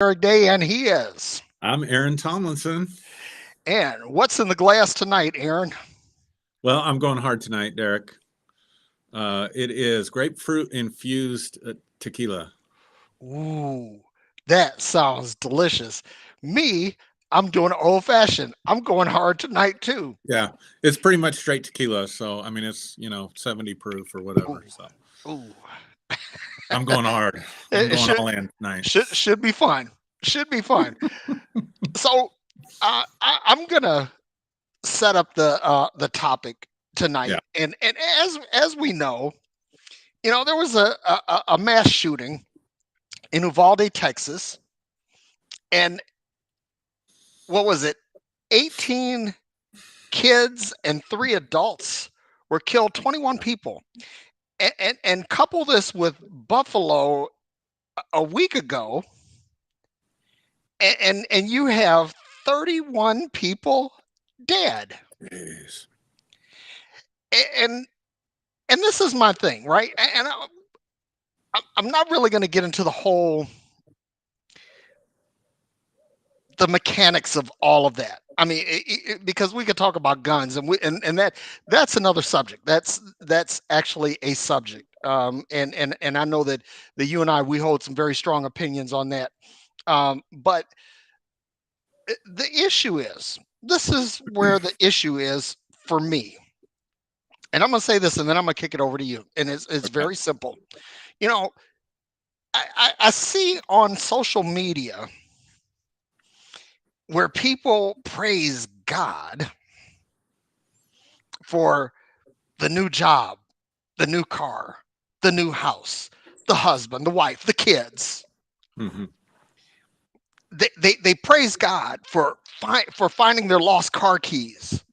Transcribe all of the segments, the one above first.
Derrick Day, and he is. I'm Aaron Tomlinson. And what's in the glass tonight, Aaron? Well, I'm going hard tonight, Derrick. It is grapefruit infused tequila. Ooh, that sounds delicious. Me, I'm doing old fashioned. I'm going hard tonight too. Yeah, it's pretty much straight tequila. So, I mean, it's, 70 proof or whatever. Ooh, So, ooh. I'm going hard. I'm It going should all in tonight. should be fun. Should be fun. So I'm gonna set up the topic Yeah. tonight, and as we know, there was a mass shooting in Uvalde, Texas, and what was it? 18 kids and 3 adults were killed, 21 people. And couple this with Buffalo a week ago, and you have 31 people dead. Jeez. And and this is my thing, right? And I'm not really going to get into the mechanics of all of that. I mean, because we could talk about guns, and that's another subject. That's actually a subject. And I know that you and I, we hold some very strong opinions on that. But the issue is, this is where the issue is for me. And I'm gonna say this, and then I'm gonna kick it over to you. And it's Okay. very simple. You know, I see on social media where people praise God for the new job, the new car, the new house, the husband, the wife, the kids. Hmm. They praise God for finding their lost car keys,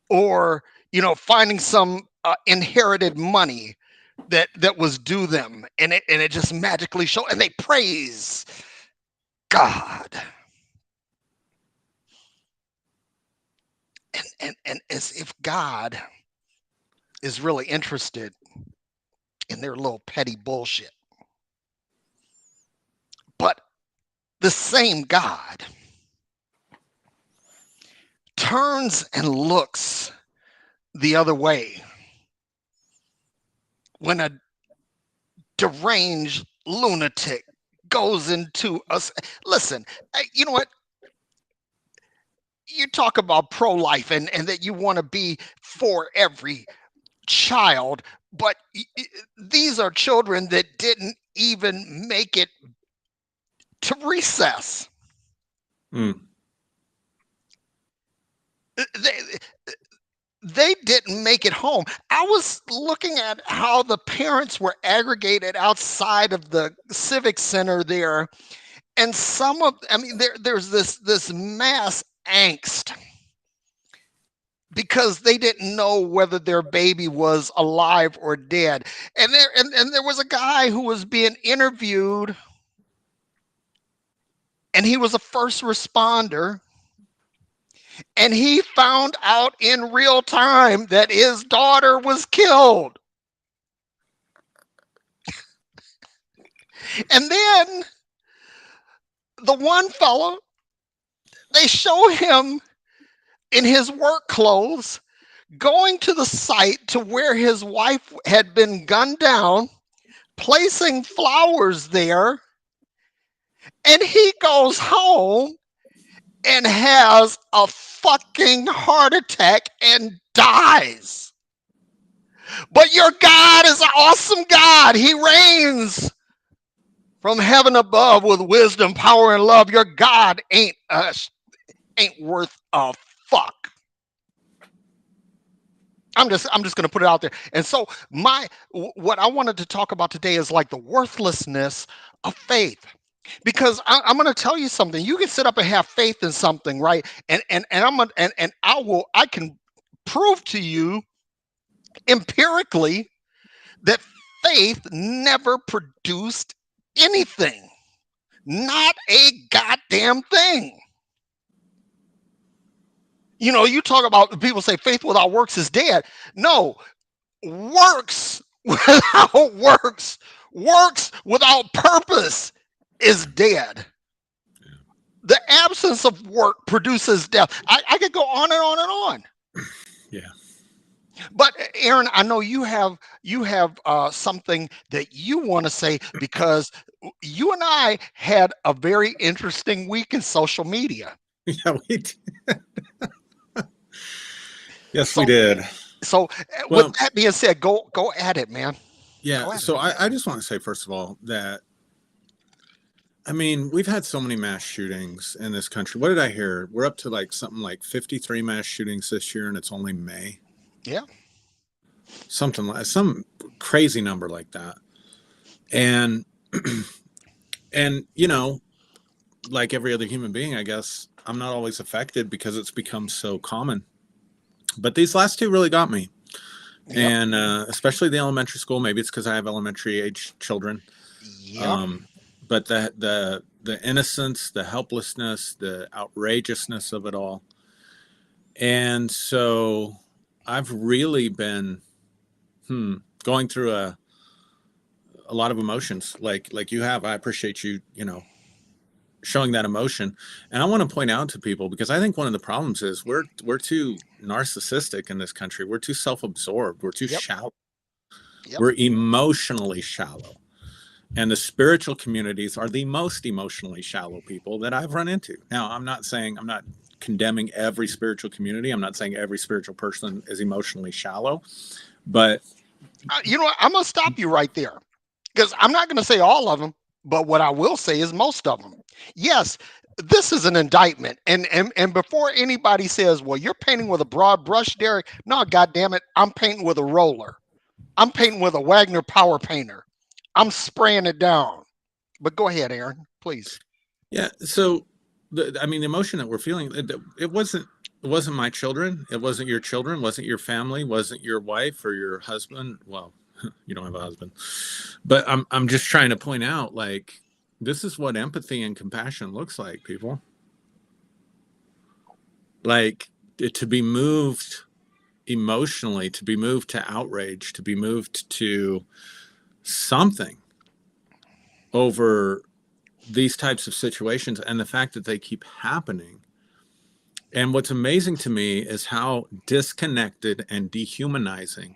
or finding some inherited money that was due them, and it just magically show, and they praise God, and as if God is really interested in their little petty bullshit. But the same God turns and looks the other way when a deranged lunatic goes into us. Listen, you know what? You talk about pro-life, and that you want to be for every child, but these are children that didn't even make it to recess. Mm. They, they didn't make it home. I was looking at how the parents were aggregated outside of the civic center there, and I mean, there's this mass angst because they didn't know whether their baby was alive or dead. And there was a guy who was being interviewed, and he was a first responder, and he found out in real time that his daughter was killed. And then the one fellow, they show him in his work clothes going to the site to where his wife had been gunned down, placing flowers there, and he goes home and has a fucking heart attack and dies. But your God is an awesome God. He reigns from heaven above with wisdom, power, and love. Your God ain't worth a fuck. I'm just going to put it out there. And so what I wanted to talk about today is like the worthlessness of faith. Because I'm going to tell you something. You can sit up and have faith in something, right? And I'm gonna, and I can prove to you empirically that faith never produced anything. Not a goddamn thing. You talk about, people say faith without works is dead. No, works without works without purpose is dead. absence of work produces death. I could go on and on and on. Yeah. But Aaron, I know you have something that you want to say because you and I had a very interesting week in social media. Yeah, we did. Yes, we So did. with Well, that being said, go at it, man. yeah. Go at it. So I just want to say, first of all, that I mean, we've had so many mass shootings in this country. What did I hear? We're up to like something like 53 mass shootings this year, and it's only May. Yeah. Something like some crazy number like that. And and like every other human being, I guess I'm not always affected because it's become so common. But these last two really got me. Yep. And especially the elementary school. Maybe it's because I have elementary age children. Yep. Um, but the innocence, the helplessness, the outrageousness of it all. And so I've really been going through a lot of emotions like you have. I appreciate you, showing that emotion. And I want to point out to people, because I think one of the problems is we're too narcissistic in this country. We're too self-absorbed. We're too Yep. shallow. Yep. We're emotionally shallow. And the spiritual communities are the most emotionally shallow people that I've run into. Now, I'm not condemning every spiritual community. I'm not saying every spiritual person is emotionally shallow, but You know what? I'm gonna stop you right there because I'm not gonna say all of them, but what I will say is most of them. Yes, this is an indictment, and before anybody says, "Well, you're painting with a broad brush, Derrick," no, God damn it, I'm painting with a roller. I'm painting with a Wagner power painter. I'm spraying it down. But go ahead, Aaron, please. yeah. So, the emotion that we're feeling, it wasn't my children. It wasn't your children. Wasn't your family. Wasn't your wife or your husband. Well, you don't have a husband, but I'm just trying to point out, like, this is what empathy and compassion looks like, people. Like, to be moved emotionally, to be moved to outrage, to be moved to something over these types of situations and the fact that they keep happening. And what's amazing to me is how disconnected and dehumanizing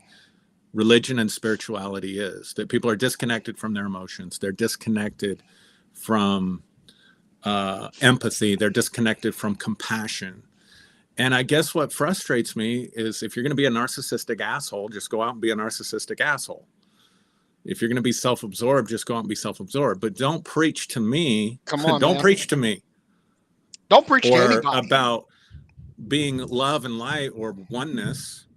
religion and spirituality is. That people are disconnected from their emotions, they're disconnected from empathy, they're disconnected from compassion. And I guess what frustrates me is, if you're going to be a narcissistic asshole, just go out and be a narcissistic asshole. If you're going to be self-absorbed, just go out and be self-absorbed. But don't preach to me. Come on, Don't man. preach to me Don't preach to or anybody. about being love and light or oneness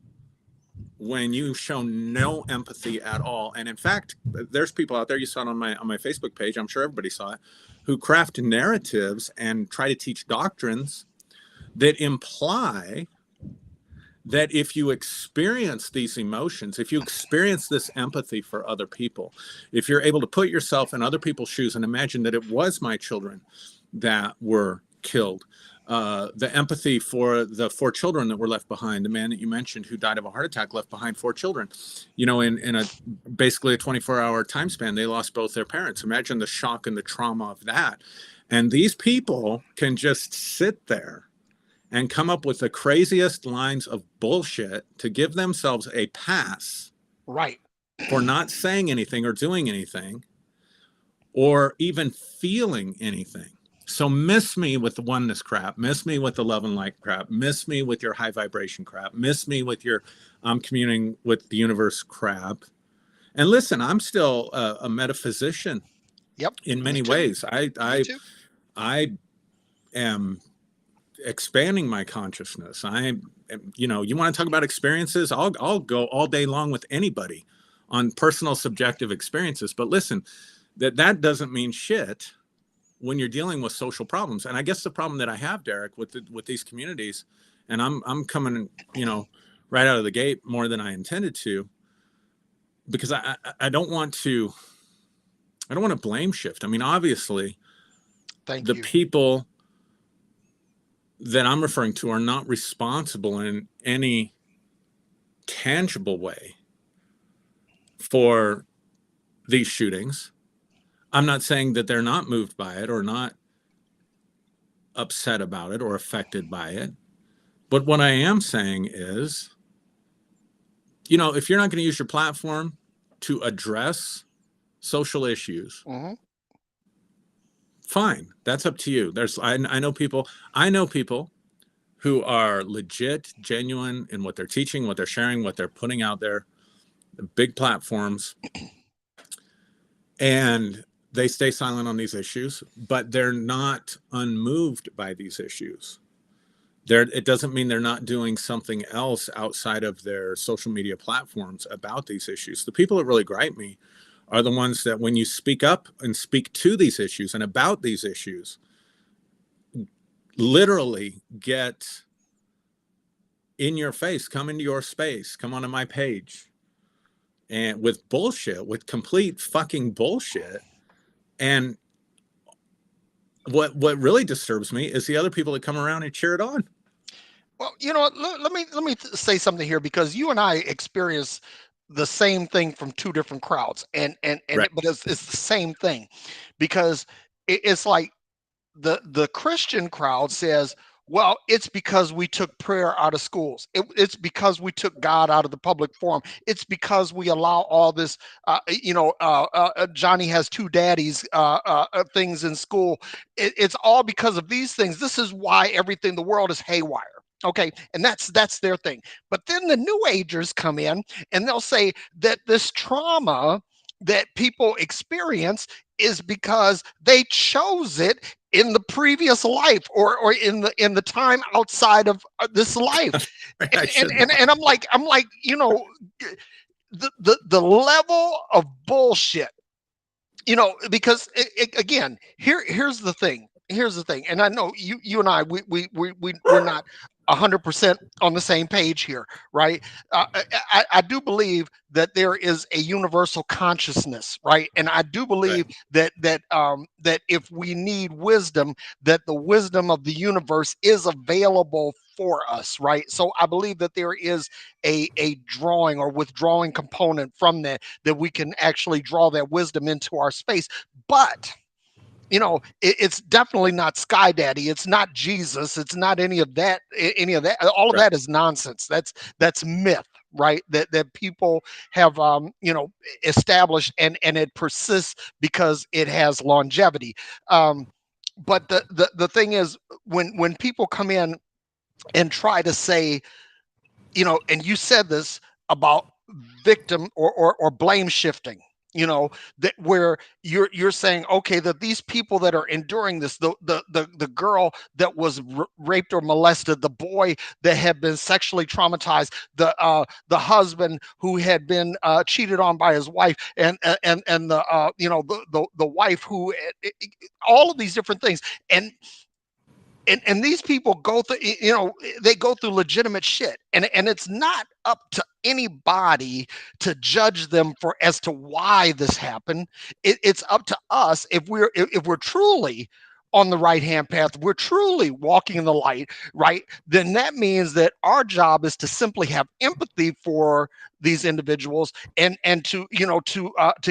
when you show no empathy at all. And in fact, there's people out there, you saw it on my Facebook page, I'm sure everybody saw it, who craft narratives and try to teach doctrines that imply that if you experience these emotions, if you experience this empathy for other people, if you're able to put yourself in other people's shoes and imagine that it was my children that were killed, the empathy for the 4 children that were left behind, the man that you mentioned who died of a heart attack left behind 4 children, in a basically a 24-hour time span, they lost both their parents. Imagine the shock and the trauma of that. And these people can just sit there and come up with the craziest lines of bullshit to give themselves a pass Right. for not saying anything or doing anything or even feeling anything. So miss me with the oneness crap, miss me with the love and light crap, miss me with your high vibration crap, miss me with your I'm communing with the universe crap. And listen, I'm still a metaphysician Yep. in Me many too. ways. Me too. I am expanding my consciousness. You want to talk about experiences? I'll go all day long with anybody on personal subjective experiences. But listen, that doesn't mean shit when you're dealing with social problems. And I guess the problem that I have, Derrick, with these communities, and I'm coming, right out of the gate more than I intended to, because I don't want to blame shift. I mean, obviously, Thank the you. people that I'm referring to are not responsible in any tangible way for these shootings. I'm not saying that they're not moved by it or not upset about it or affected by it. But what I am saying is, if you're not going to use your platform to address social issues, Hmm. fine. That's up to you. I know people who are legit, genuine in what they're teaching, what they're sharing, what they're putting out there, big platforms, and they stay silent on these issues, but they're not unmoved by these issues. It doesn't mean they're not doing something else outside of their social media platforms about these issues. The people that really gripe me are the ones that, when you speak up and speak to these issues and about these issues, literally get in your face, come into your space, come onto my page, and with bullshit, with complete fucking bullshit. And what really disturbs me is the other people that come around and cheer it on. Well, you know what? Let me say something here, because you and I experience the same thing from two different crowds, Right. but it's the same thing, because it's like the Christian crowd says, well, it's because we took prayer out of schools. It's because we took God out of the public forum. It's because we allow all this, Johnny has two daddies things in school. It's all because of these things. This is why everything, the world is haywire. Okay, and that's their thing. But then the New Agers come in and they'll say that this trauma that people experience is because they chose it in the previous life, or in the time outside of this life. I should know. And I'm like, the level of bullshit, because again, here's the thing, and I know you and I, we're not 100% on the same page here, right? I do believe that there is a universal consciousness, right? And I do Right. believe that if we need wisdom, that the wisdom of the universe is available for us, right? So I believe that there is a drawing or withdrawing component from that we can actually draw that wisdom into our space. But it's definitely not Sky Daddy. It's not Jesus. It's not any of that. Any of that. All of Right. that is nonsense. That's myth, right? That people have established, and it persists because it has longevity. But the thing is, when people come in and try to say, and you said this about victim or blame shifting, that where you're saying, okay, that these people that are enduring this, the girl that was raped or molested, the boy that had been sexually traumatized, the husband who had been cheated on by his wife, and the wife who, all of these different things, and these people go through, they go through legitimate shit, and it's not up to anybody to judge them for as to why this happened. It's up to us, if we're truly on the right hand path, we're truly walking in the light, right? Then that means that our job is to simply have empathy for these individuals, and to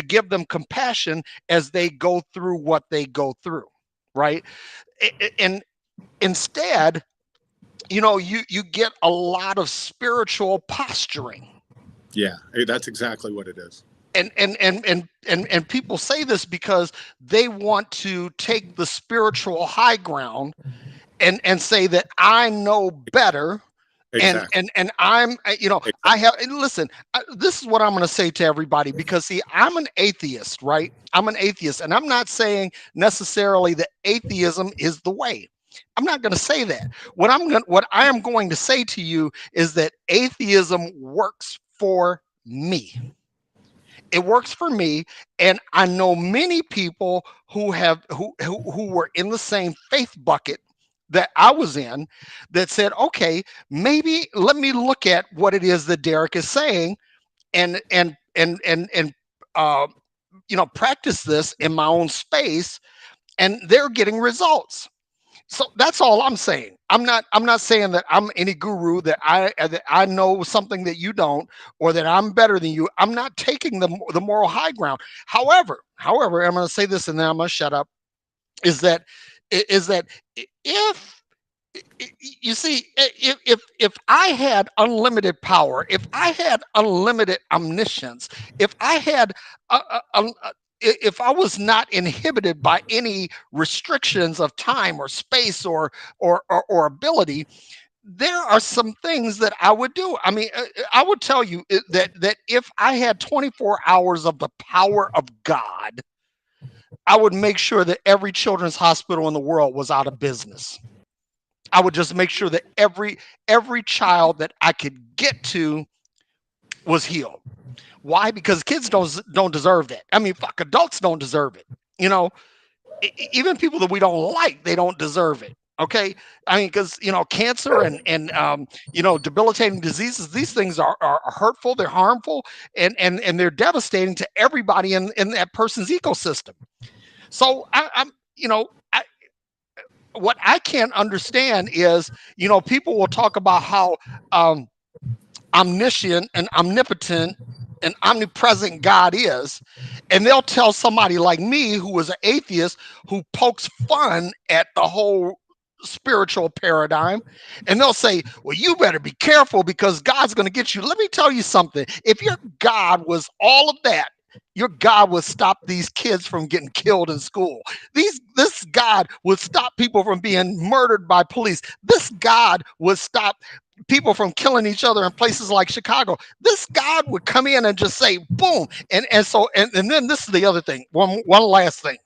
give them compassion as they go through what they go through, right? And instead, you get a lot of spiritual posturing. Yeah, that's exactly what it is. And people say this because they want to take the spiritual high ground, and say that I know better, Exactly. and I'm, I Exactly. have, and listen, this is what I'm going to say to everybody, because see, I'm an atheist, right? I'm an atheist, and I'm not saying necessarily that atheism is the way. I'm not going to say that. What I am going to say to you is that atheism works for me. It works for me, and I know many people who were in the same faith bucket that I was in, that said, okay, maybe let me look at what it is that Derrick is saying, and uh, practice this in my own space, and they're getting results. So that's all I'm saying. I'm not saying that I'm any guru, that I know something that you don't, or that I'm better than you. I'm not taking the moral high ground. However, I'm going to say this, and then I'm going to shut up. Is that is that if you see, if I had unlimited power, if I had unlimited omniscience, if I had if I was not inhibited by any restrictions of time or space or ability, there are some things that I would do. I mean, I would tell you that if I had 24 hours of the power of God, I would make sure that every children's hospital in the world was out of business. I would just make sure that every child that I could get to was healed. Why? Because kids don't deserve that. I mean, fuck, adults don't deserve it. You know, even people that we don't like, they don't deserve it. Okay, I mean, because cancer and debilitating diseases, these things are hurtful, they're harmful, and they're devastating to everybody in that person's ecosystem. So I'm what I can't understand is, people will talk about how um, omniscient and omnipotent and omnipresent God is. And they'll tell somebody like me, who is an atheist, who pokes fun at the whole spiritual paradigm, and they'll say, well, you better be careful because God's going to get you. Let me tell you something. If your God was all of that, your God would stop these kids from getting killed in school. This God would stop people from being murdered by police. This God would stop people from killing each other in places like Chicago. This God would come in and just say, boom. And then this is the other thing. One last thing.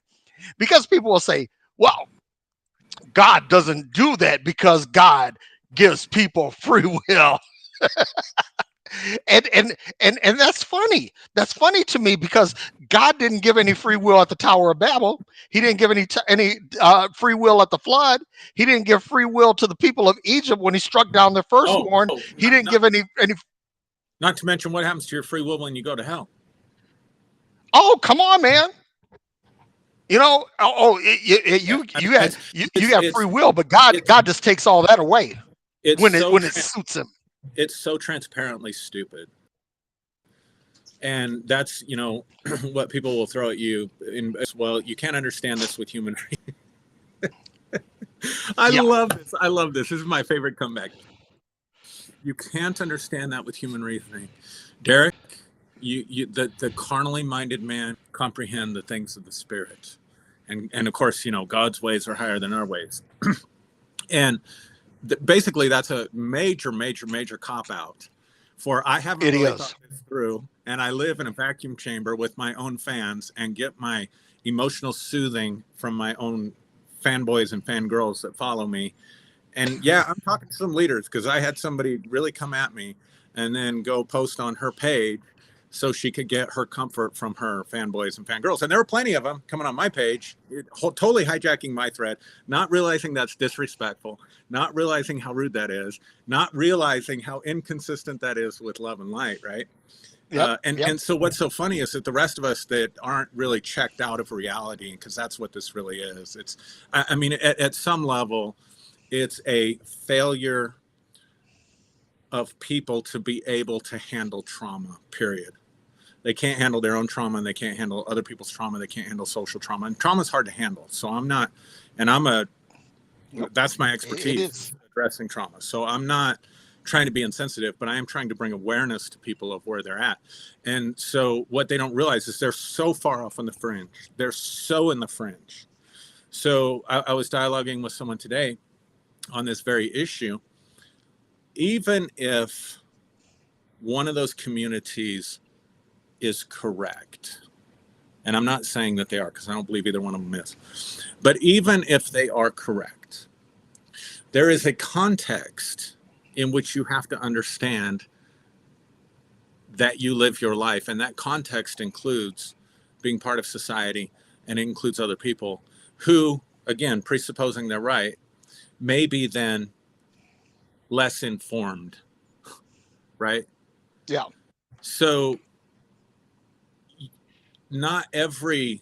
Because people will say, well, God doesn't do that because God gives people free will. And that's funny. That's funny to me because God didn't give any free will at the Tower of Babel. He didn't give any free will at the flood. He didn't give free will to the people of Egypt when he struck down their firstborn. He didn't give any. Not to mention what happens to your free will when you go to hell. Oh, come on, man. You have free will, but God just takes all that away when it suits him. It's so transparently stupid. And that's, what people will throw at you in as well. You can't understand this with human. I love this. I love this. This is my favorite comeback. You can't understand that with human reasoning. Derrick, the carnally minded man comprehend the things of the spirit. And of course, God's ways are higher than our ways. And basically that's a major, major, major cop out. For I haven't really thought this through, and I live in a vacuum chamber with my own fans and get my emotional soothing from my own fanboys and fangirls that follow me. And yeah, I'm talking to some leaders because I had somebody really come at me and then go post on her page so she could get her comfort from her fanboys and fangirls. And there were plenty of them coming on my page, totally hijacking my thread, not realizing that's disrespectful, not realizing how rude that is, not realizing how inconsistent that is with love and light, right? Yep. And so what's so funny is that the rest of us that aren't really checked out of reality, because that's what this really is. It's, I mean, at some level, it's a failure of people to be able to handle trauma, period. They can't handle their own trauma, and they can't handle other people's trauma. They can't handle social trauma, and trauma is hard to handle. So that's my expertise, addressing trauma. So I'm not trying to be insensitive, but I am trying to bring awareness to people of where they're at. And so what they don't realize is they're so far off on the fringe. They're so in the fringe. So I was dialoguing with someone today on this very issue. Even if one of those communities is correct, and I'm not saying that they are because I don't believe either one of them is, but even if they are correct, there is a context in which you have to understand that you live your life, and that context includes being part of society, and it includes other people who, again, presupposing they're right, may be then less informed, right? Yeah. So not every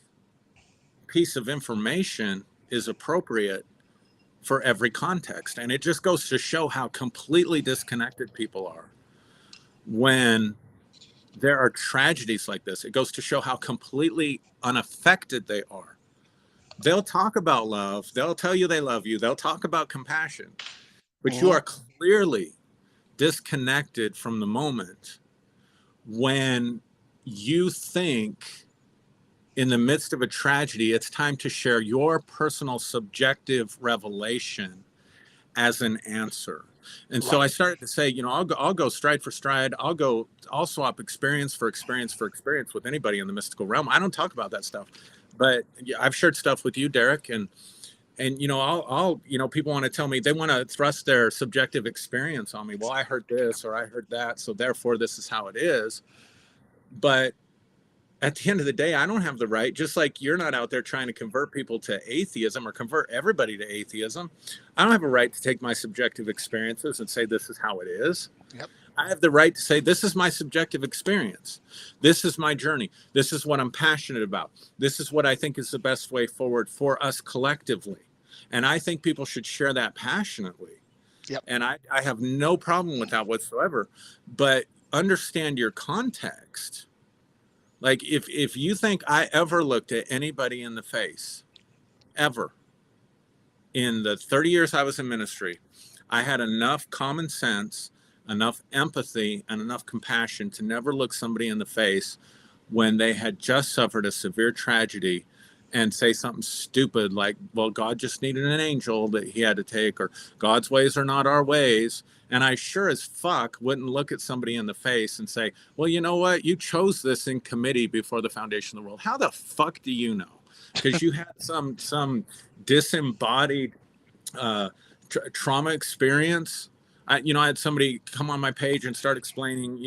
piece of information is appropriate for every context. And it just goes to show how completely disconnected people are when there are tragedies like this. It goes to show how completely unaffected they are They'll talk about love. They'll tell you they love you. They'll talk about compassion. But you Mhm. are clearly disconnected from the moment when you think in the midst of a tragedy, it's time to share your personal subjective revelation as an answer. And so I Right. started to say, I'll go stride for stride. I'll swap experience for experience for experience with anybody in the mystical realm. I don't talk about that stuff, but yeah, I've shared stuff with you, Derrick, and people want to tell me, they want to thrust their subjective experience on me. Well, I heard this or I heard that, so therefore this is how it is. But at the end of the day, I don't have the right, just like you're not out there trying to convert people to atheism or convert everybody to atheism. I don't have a right to take my subjective experiences and say this is how it is. Yep. I have the right to say this is my subjective experience. This is my journey. This is what I'm passionate about. This is what I think is the best way forward for us collectively. And I think people should share that passionately. Yep. And I have no problem with that whatsoever. But understand your context. Like if you think I ever looked at anybody in the face, ever, in the 30 years I was in ministry, I had enough common sense, enough empathy, and enough compassion to never look somebody in the face when they had just suffered a severe tragedy and say something stupid like, well, God just needed an angel that he had to take, or God's ways are not our ways. And I sure as fuck wouldn't look at somebody in the face and say, well, you know what? You chose this in committee before the foundation of the world. How the fuck do you know? Because you had some disembodied trauma experience. I had somebody come on my page and start explaining,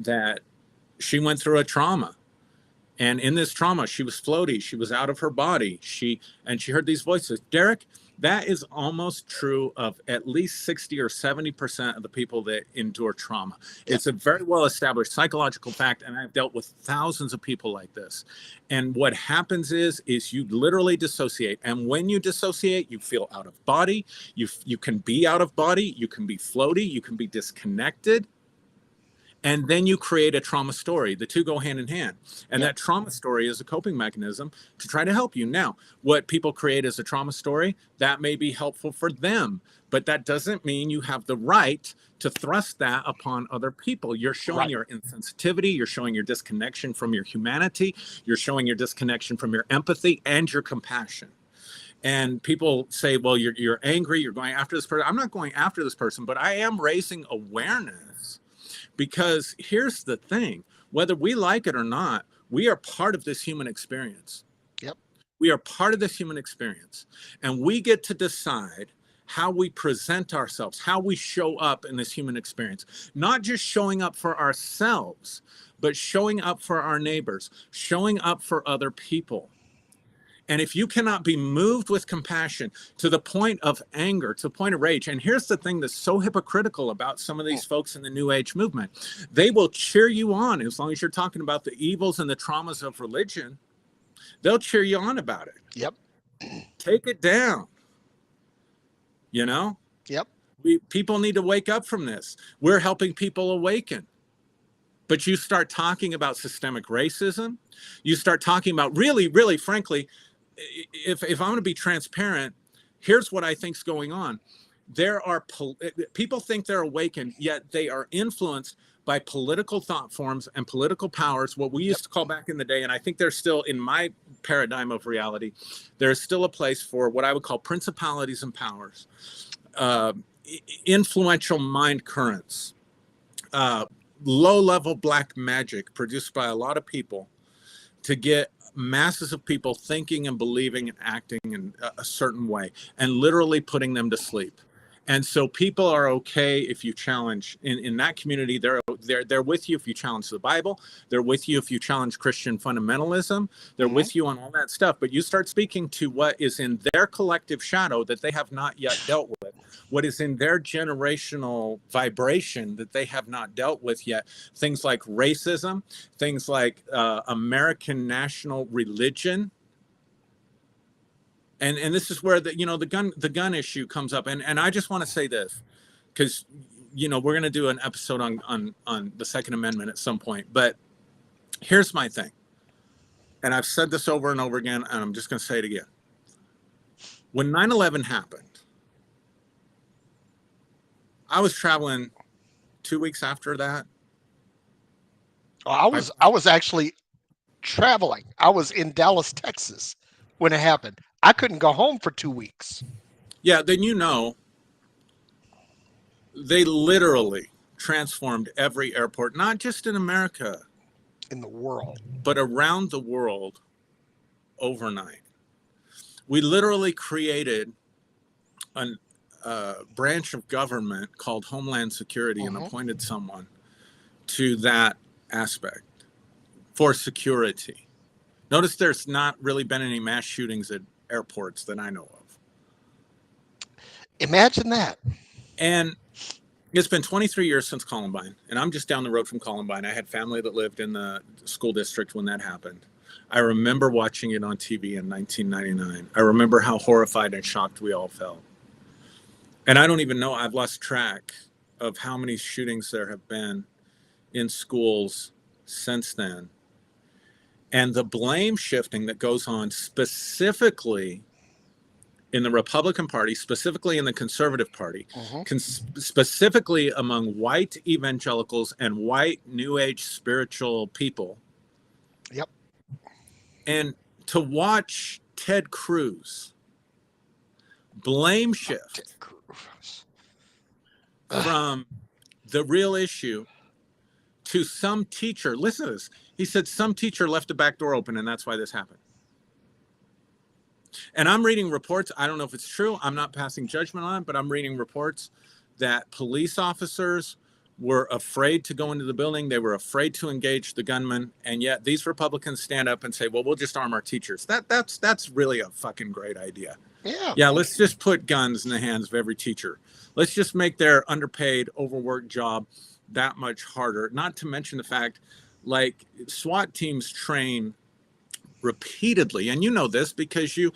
that she went through a trauma. And in this trauma, she was floaty. She was out of her body. She heard these voices. Derrick, that is almost true of at least 60 or 70% of the people that endure trauma. Yep. It's a very well established psychological fact. And I've dealt with thousands of people like this. And what happens is you literally dissociate. And when you dissociate, you feel out of body. You can be out of body. You can be floaty. You can be disconnected. And then you create a trauma story. The two go hand in hand. And Yep. that trauma story is a coping mechanism to try to help you. Now, what people create as a trauma story, that may be helpful for them, but that doesn't mean you have the right to thrust that upon other people. You're showing Right. your insensitivity. You're showing your disconnection from your humanity. You're showing your disconnection from your empathy and your compassion. And people say, well, you're angry. You're going after this person. I'm not going after this person, but I am raising awareness. Because here's the thing, whether we like it or not, we are part of this human experience. Yep. We are part of this human experience. And we get to decide how we present ourselves, how we show up in this human experience. Not just showing up for ourselves, but showing up for our neighbors, showing up for other people. And if you cannot be moved with compassion to the point of anger, to the point of rage, and here's the thing that's so hypocritical about some of these folks in the New Age movement, they will cheer you on as long as you're talking about the evils and the traumas of religion. They'll cheer you on about it. Yep. Take it down. Yep. People need to wake up from this. We're helping people awaken. But you start talking about systemic racism. You start talking about really, really, frankly, if I'm going to be transparent, here's what I think's going on. There are people think they're awakened, yet they are influenced by political thought forms and political powers, what we used to call back in the day. And I think there's still, in my paradigm of reality, there's still a place for what I would call principalities and powers, influential mind currents, low-level black magic produced by a lot of people to get masses of people thinking and believing and acting in a certain way and literally putting them to sleep. And so people are okay if you challenge in that community. They're with you if you challenge the Bible. They're with you if you challenge Christian fundamentalism. They're with you on all that stuff. But you start speaking to what is in their collective shadow that they have not yet dealt with, what is in their generational vibration that they have not dealt with yet. Things like racism, things like American national religion. And this is where the gun issue comes up. And I just want to say this, because we're going to do an episode on the Second Amendment at some point. But here's my thing. And I've said this over and over again, and I'm just going to say it again. When 9/11 happened, I was traveling 2 weeks after that. I was actually traveling. I was in Dallas, Texas when it happened. I couldn't go home for 2 weeks Yeah, then they literally transformed every airport, not just in America, in the world. but around the world overnight. We literally created a branch of government called Homeland Security and appointed someone to that aspect for security. Notice there's not really been any mass shootings at airports that I know of. Imagine that. And it's been 23 years since Columbine, and I'm just down the road from Columbine. I had family that lived in the school district when that happened. I remember watching it on TV in 1999. I remember how horrified and shocked we all felt. And I don't even know, I've lost track of how many shootings there have been in schools since then. And the blame shifting that goes on specifically in the Republican Party, specifically in the Conservative Party, specifically among white evangelicals and white New Age spiritual people. Yep. And to watch Ted Cruz blame shift from the real issue to some teacher. Listen to this. He said some teacher left the back door open and that's why this happened. And I'm reading reports. I don't know if it's true. I'm not passing judgment on it, but I'm reading reports that police officers were afraid to go into the building. They were afraid to engage the gunman. And yet these Republicans stand up and say, well, we'll just arm our teachers. That's really a fucking great idea. Yeah, let's just put guns in the hands of every teacher. Let's just make their underpaid, overworked job that much harder. Not to mention the fact, like, SWAT teams train repeatedly, and you know this because you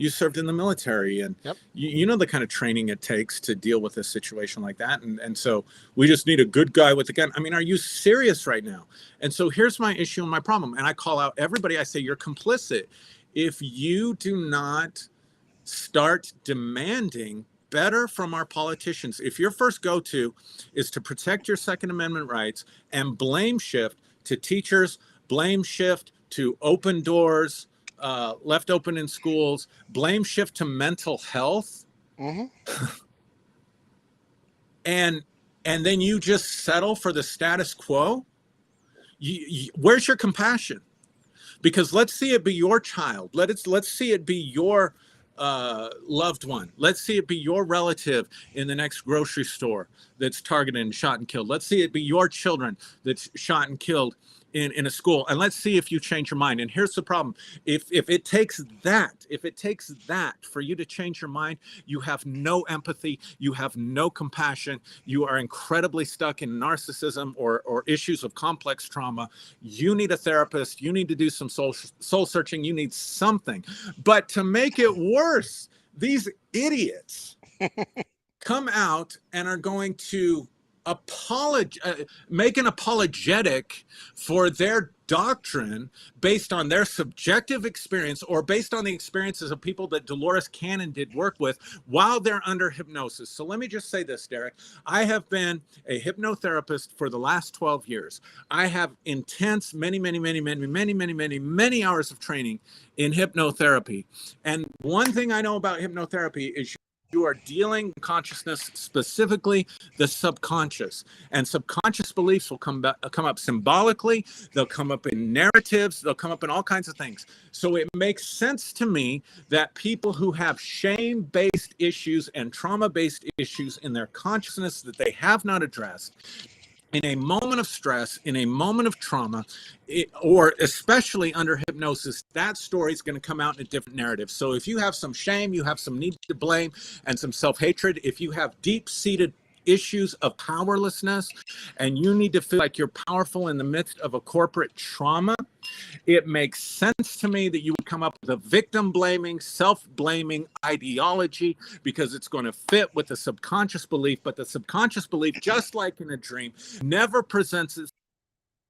served in the military, and you know the kind of training it takes to deal with a situation like that. And so we just need a good guy with a gun. I mean, are you serious right now? And so here's my issue and my problem. And I call out everybody. I say, you're complicit if you do not start demanding better from our politicians. If your first go-to is to protect your Second Amendment rights and blame shift to teachers, blame shift to open doors left open in schools, blame shift to mental health, and then you just settle for the status quo, where's your compassion? Because let's see it be your child. Let's see it be your loved one. Let's see it be your relative in the next grocery store that's targeted and shot and killed. Let's see it be your children that's shot and killed in a school. And let's see if you change your mind. And here's the problem. If it takes that for you to change your mind, you have no empathy, you have no compassion, you are incredibly stuck in narcissism or issues of complex trauma. You need a therapist, you need to do some soul searching, you need something. But to make it worse, these idiots come out and are going to make an apologetic for their doctrine based on their subjective experience or based on the experiences of people that Dolores Cannon did work with while they're under hypnosis. So let me just say this, Derrick. I have been a hypnotherapist for the last 12 years. I have intense, many hours of training in hypnotherapy. And one thing I know about hypnotherapy is you are dealing with consciousness, specifically the subconscious. And subconscious beliefs will come up symbolically. They'll come up in narratives. They'll come up in all kinds of things. So it makes sense to me that people who have shame-based issues and trauma-based issues in their consciousness that they have not addressed, in a moment of stress, in a moment of trauma, or especially under hypnosis, that story is going to come out in a different narrative. So if you have some shame, you have some need to blame and some self-hatred, if you have deep-seated issues of powerlessness and you need to feel like you're powerful in the midst of a corporate trauma, it makes sense to me that you would come up with a victim-blaming, self-blaming ideology because it's going to fit with the subconscious belief. But the subconscious belief, just like in a dream, never presents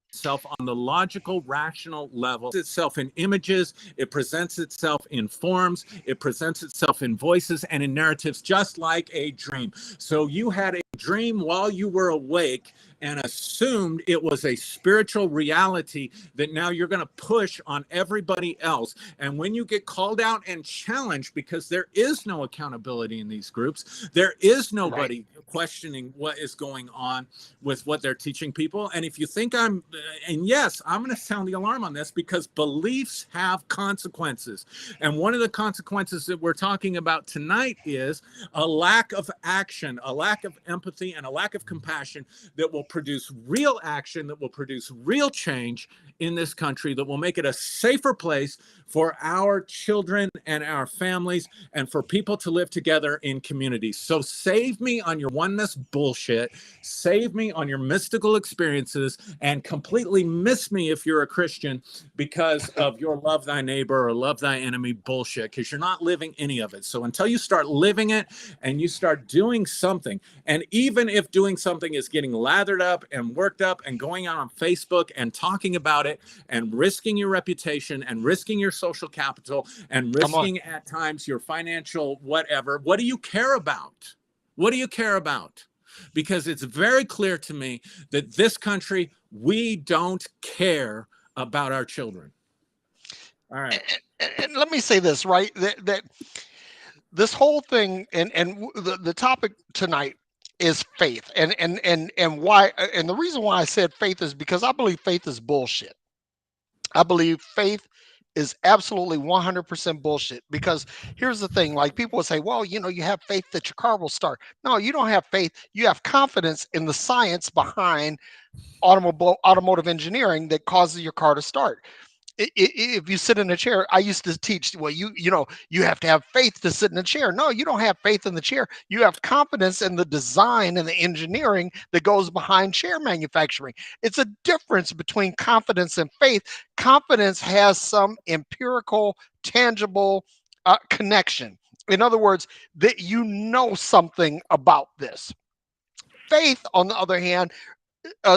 itself on the logical, rational level. It presents itself in images, it presents itself in forms, it presents itself in voices and in narratives, just like a dream. So you had a dream while you were awake and assumed it was a spiritual reality that now you're going to push on everybody else. And when you get called out and challenged, because there is no accountability in these groups, there is Right. nobody questioning what is going on with what they're teaching people. And if you think and yes, I'm going to sound the alarm on this, because beliefs have consequences. And one of the consequences that we're talking about tonight is a lack of action, a lack of empathy, and a lack of compassion that will produce real action, that will produce real change in this country, that will make it a safer place for our children and our families and for people to live together in communities. So save me on your oneness bullshit, save me on your mystical experiences, and completely miss me if you're a Christian because of your love thy neighbor or love thy enemy bullshit, because you're not living any of it. So until you start living it and you start doing something, and even if doing something is getting lathered up and worked up and going out on Facebook and talking about it and risking your reputation and risking your social capital and Come on. risking at times your financial whatever, what do you care about? What do you care about? Because it's very clear to me that this country, we don't care about our children. All right. And let me say this, right? That this whole thing, and the topic tonight is faith, and why, and the reason why I said faith is because I believe faith is bullshit. I believe faith is absolutely 100% bullshit, because here's the thing, like people will say, well, you have faith that your car will start. No, you don't have faith. You have confidence in the science behind automotive engineering that causes your car to start. If you sit in a chair, I used to teach, well, you have to have faith to sit in a chair. No, you don't have faith in the chair. You have confidence in the design and the engineering that goes behind chair manufacturing. It's a difference between confidence and faith. Confidence has some empirical, tangible connection. In other words, that something about this. Faith, on the other hand,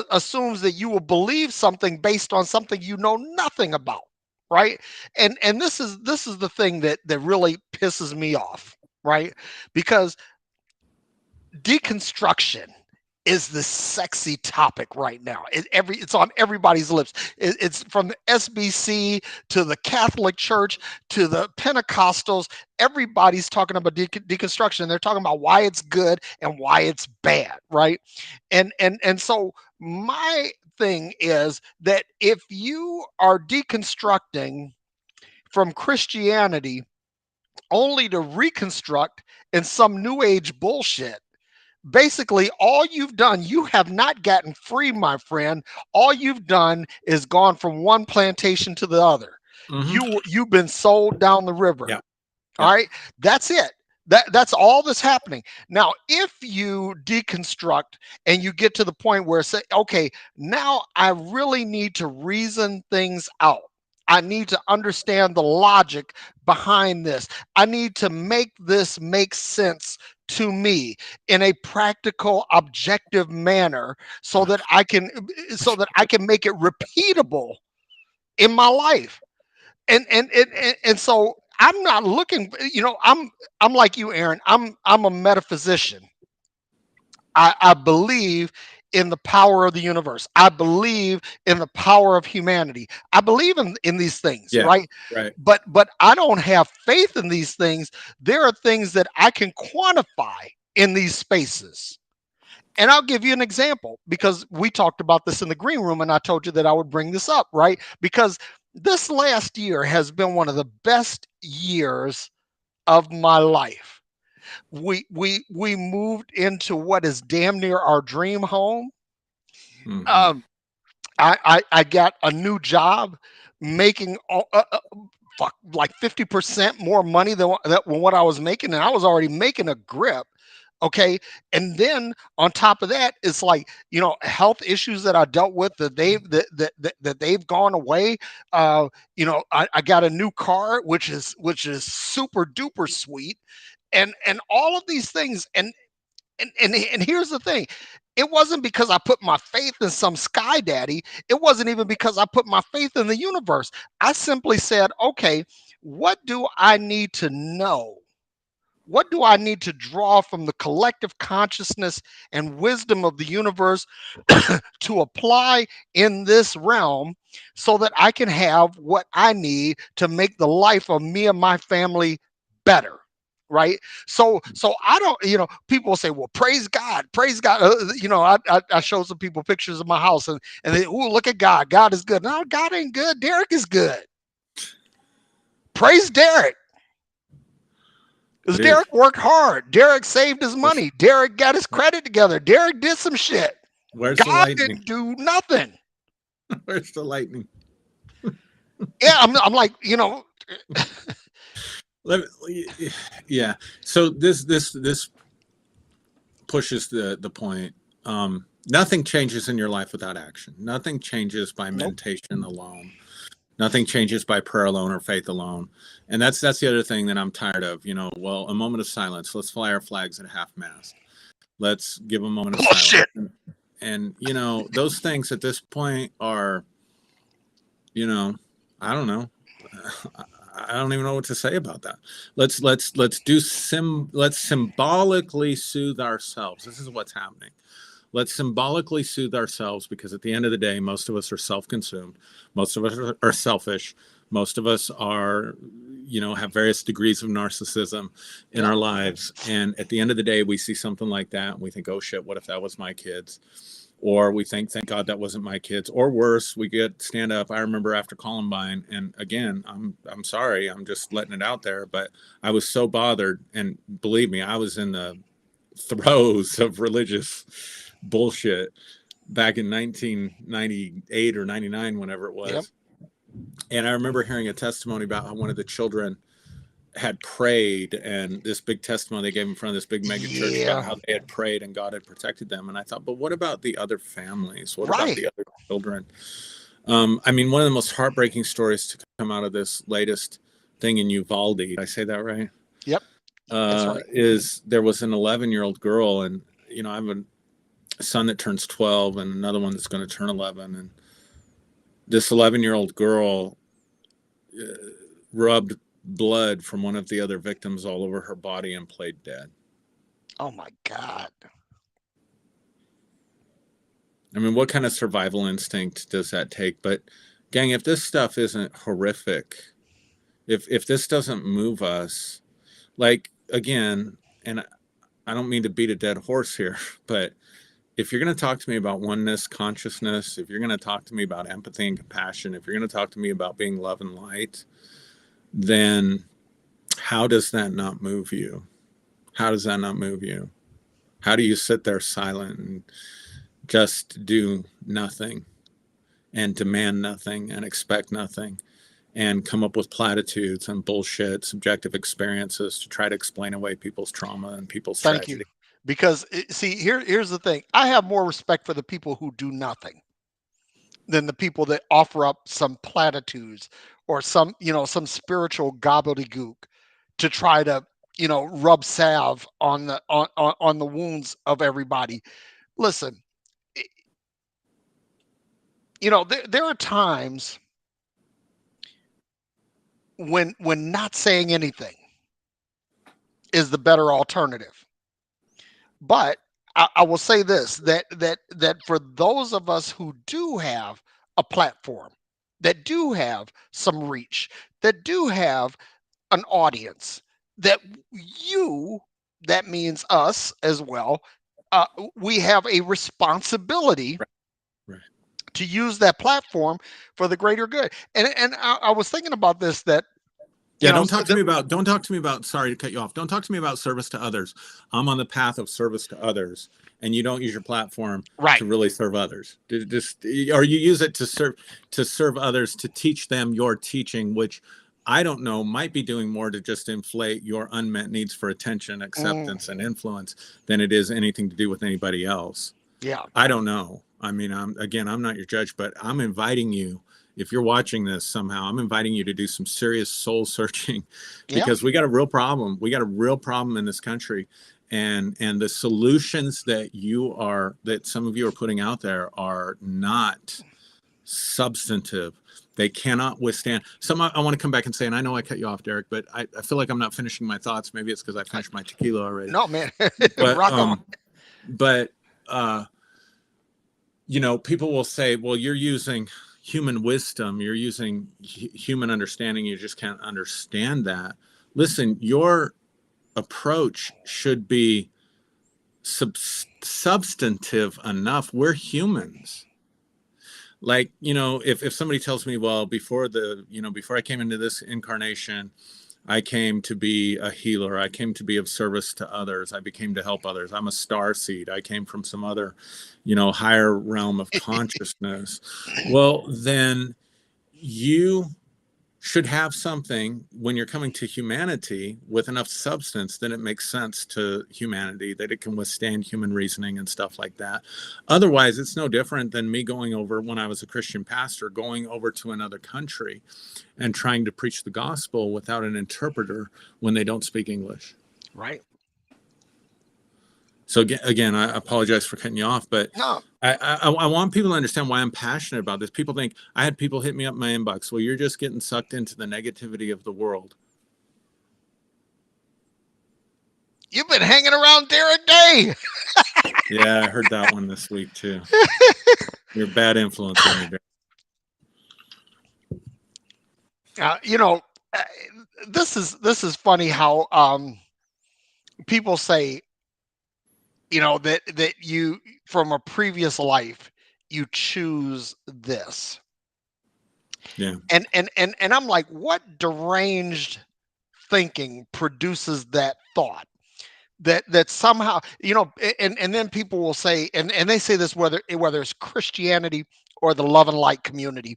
assumes that you will believe something based on something you know nothing about, right? And this is the thing that really pisses me off, right? Because deconstruction is the sexy topic right now. It's on everybody's lips. It's from the SBC to the Catholic Church to the Pentecostals. Everybody's talking about deconstruction. They're talking about why it's good and why it's bad, right? And so my thing is that if you are deconstructing from Christianity only to reconstruct in some new age bullshit, basically all you've done, you have not gotten free, my friend. All you've done is gone from one plantation to the other. Mm-hmm. You've been sold down the river. Yeah. All right, that's it. That's all that's happening. Now, if you deconstruct and you get to the point where say, okay, now I really need to reason things out. I need to understand the logic behind this. I need to make this make sense to me in a practical, objective manner so that I can make it repeatable in my life. And so I'm not looking, I'm like you, Aaron. I'm a metaphysician. I believe in the power of the universe. I believe in the power of humanity. I believe in these things, Yeah. right? Right. But I don't have faith in these things. There are things that I can quantify in these spaces. And I'll give you an example, because we talked about this in the green room and I told you that I would bring this up, right? Because this last year has been one of the best years of my life. We moved into what is damn near our dream home. Mm-hmm. Um, I got a new job, making like 50% more money than what I was making, and I was already making a grip. Okay, and then on top of that, it's like, health issues that I dealt with, that they've gone away. I got a new car, which is super duper sweet, and all of these things, and here's the thing. It wasn't because I put my faith in some sky daddy. It wasn't even because I put my faith in the universe. I simply said, okay, what do I need to know? What do I need to draw from the collective consciousness and wisdom of the universe to apply in this realm so that I can have what I need to make the life of me and my family better? Right. So I don't, people say, well, praise God. I showed some people pictures of my house and they, oh, look at God. God is good. No, God ain't good. Derrick is good. Praise Derrick. Because Dude, Derrick worked hard. Derrick saved his where's, money. Derrick got his credit together. Derrick did some shit. where's the God lightning? didn't do nothing. Where's the lightning? Yeah, I'm like, Let me, yeah. So this pushes the point. Nothing changes in your life without action. Nothing changes by nope. meditation alone. Nothing changes by prayer alone or faith alone. And that's the other thing that I'm tired of. Well, a moment of silence. Let's fly our flags at half mast. Let's give a moment of silence. Bullshit. And those things at this point are, I don't know. I don't even know what to say about that. Let's symbolically soothe ourselves. This is what's happening. Let's symbolically soothe ourselves, because at the end of the day, most of us are self-consumed. Most of us are selfish. Most of us are, have various degrees of narcissism in our lives. And at the end of the day, we see something like that and we think, oh shit, what if that was my kids? Or we think, thank God that wasn't my kids. Or worse, we get stand up. I remember after Columbine, and again, I'm sorry, I'm just letting it out there, but I was so bothered, and believe me, I was in the throes of religious bullshit back in 1998 or 99, whenever it was. Yep. And I remember hearing a testimony about how one of the children had prayed, and this big testimony they gave in front of this big mega church about how they had prayed and God had protected them. And I thought, but what about the other families? What about the other children? I mean, one of the most heartbreaking stories to come out of this latest thing in Uvalde, did I say that right? Yep. That's right. Is there was an 11-year-old girl, and I have a son that turns 12 and another one that's going to turn 11, and this 11-year-old girl rubbed blood from one of the other victims all over her body and played dead. Oh my God. I mean, what kind of survival instinct does that take? But gang, if this stuff isn't horrific, if this doesn't move us, like, again, and I don't mean to beat a dead horse here, but if you're going to talk to me about oneness, consciousness, if you're going to talk to me about empathy and compassion, if you're going to talk to me about being love and light, then how does that not move you? How does that not move you? How do you sit there silent and just do nothing and demand nothing and expect nothing and come up with platitudes and bullshit, subjective experiences to try to explain away people's trauma and people's tragedy? You. Because see, here's the thing. I have more respect for the people who do nothing than the people that offer up some platitudes or some spiritual gobbledygook to try to, rub salve on the wounds of everybody. Listen, there are times when not saying anything is the better alternative. But I will say this, that for those of us who do have a platform, that do have some reach, that do have an audience, that that means us as well, we have a responsibility Right. to use that platform for the greater good. And I was thinking about this, that Yeah, don't talk to me about, sorry to cut you off. Don't talk to me about service to others. I'm on the path of service to others, and you don't use your platform to really serve others. Or you use it to serve others, to teach them your teaching, which I don't know, might be doing more to just inflate your unmet needs for attention, acceptance, and influence than it is anything to do with anybody else. Yeah. I don't know. I mean, I'm not your judge, but I'm inviting you, if you're watching this somehow, I'm inviting you to do some serious soul searching, because we got a real problem. We got a real problem in this country. and the solutions that some of you are putting out there are not substantive. They cannot withstand some. I want to come back and say, and I know I cut you off, Derrick, but I feel like I'm not finishing my thoughts. Maybe it's because I finished my tequila already. No, man. But Rock on. but uh people will say, well, you're using human wisdom, you're using human understanding, you just can't understand that. Listen, your approach should be substantive enough. We're humans. Like, if somebody tells me, well, before I came into this incarnation, I came to be a healer, I came to be of service to others, I became to help others, I'm a star seed, I came from some other higher realm of consciousness. Well, then you should have something when you're coming to humanity with enough substance that it makes sense to humanity, that it can withstand human reasoning and stuff like that. Otherwise, it's no different than me going over, when I was a Christian pastor, going over to another country and trying to preach the gospel without an interpreter when they don't speak English. Right. So again, I apologize for cutting you off, but No. I want people to understand why I'm passionate about this. People think, I had people hit me up in my inbox, well, you're just getting sucked into the negativity of the world. You've been hanging around Derrick Day. Yeah, I heard that one this week too. You're a bad influence on me, Derrick. You know, uh, this is funny how people say, that you, from a previous life, you choose this. Yeah. And I'm like, what deranged thinking produces that thought? That somehow, and then people will say, and they say this, whether it's Christianity or the love and light community,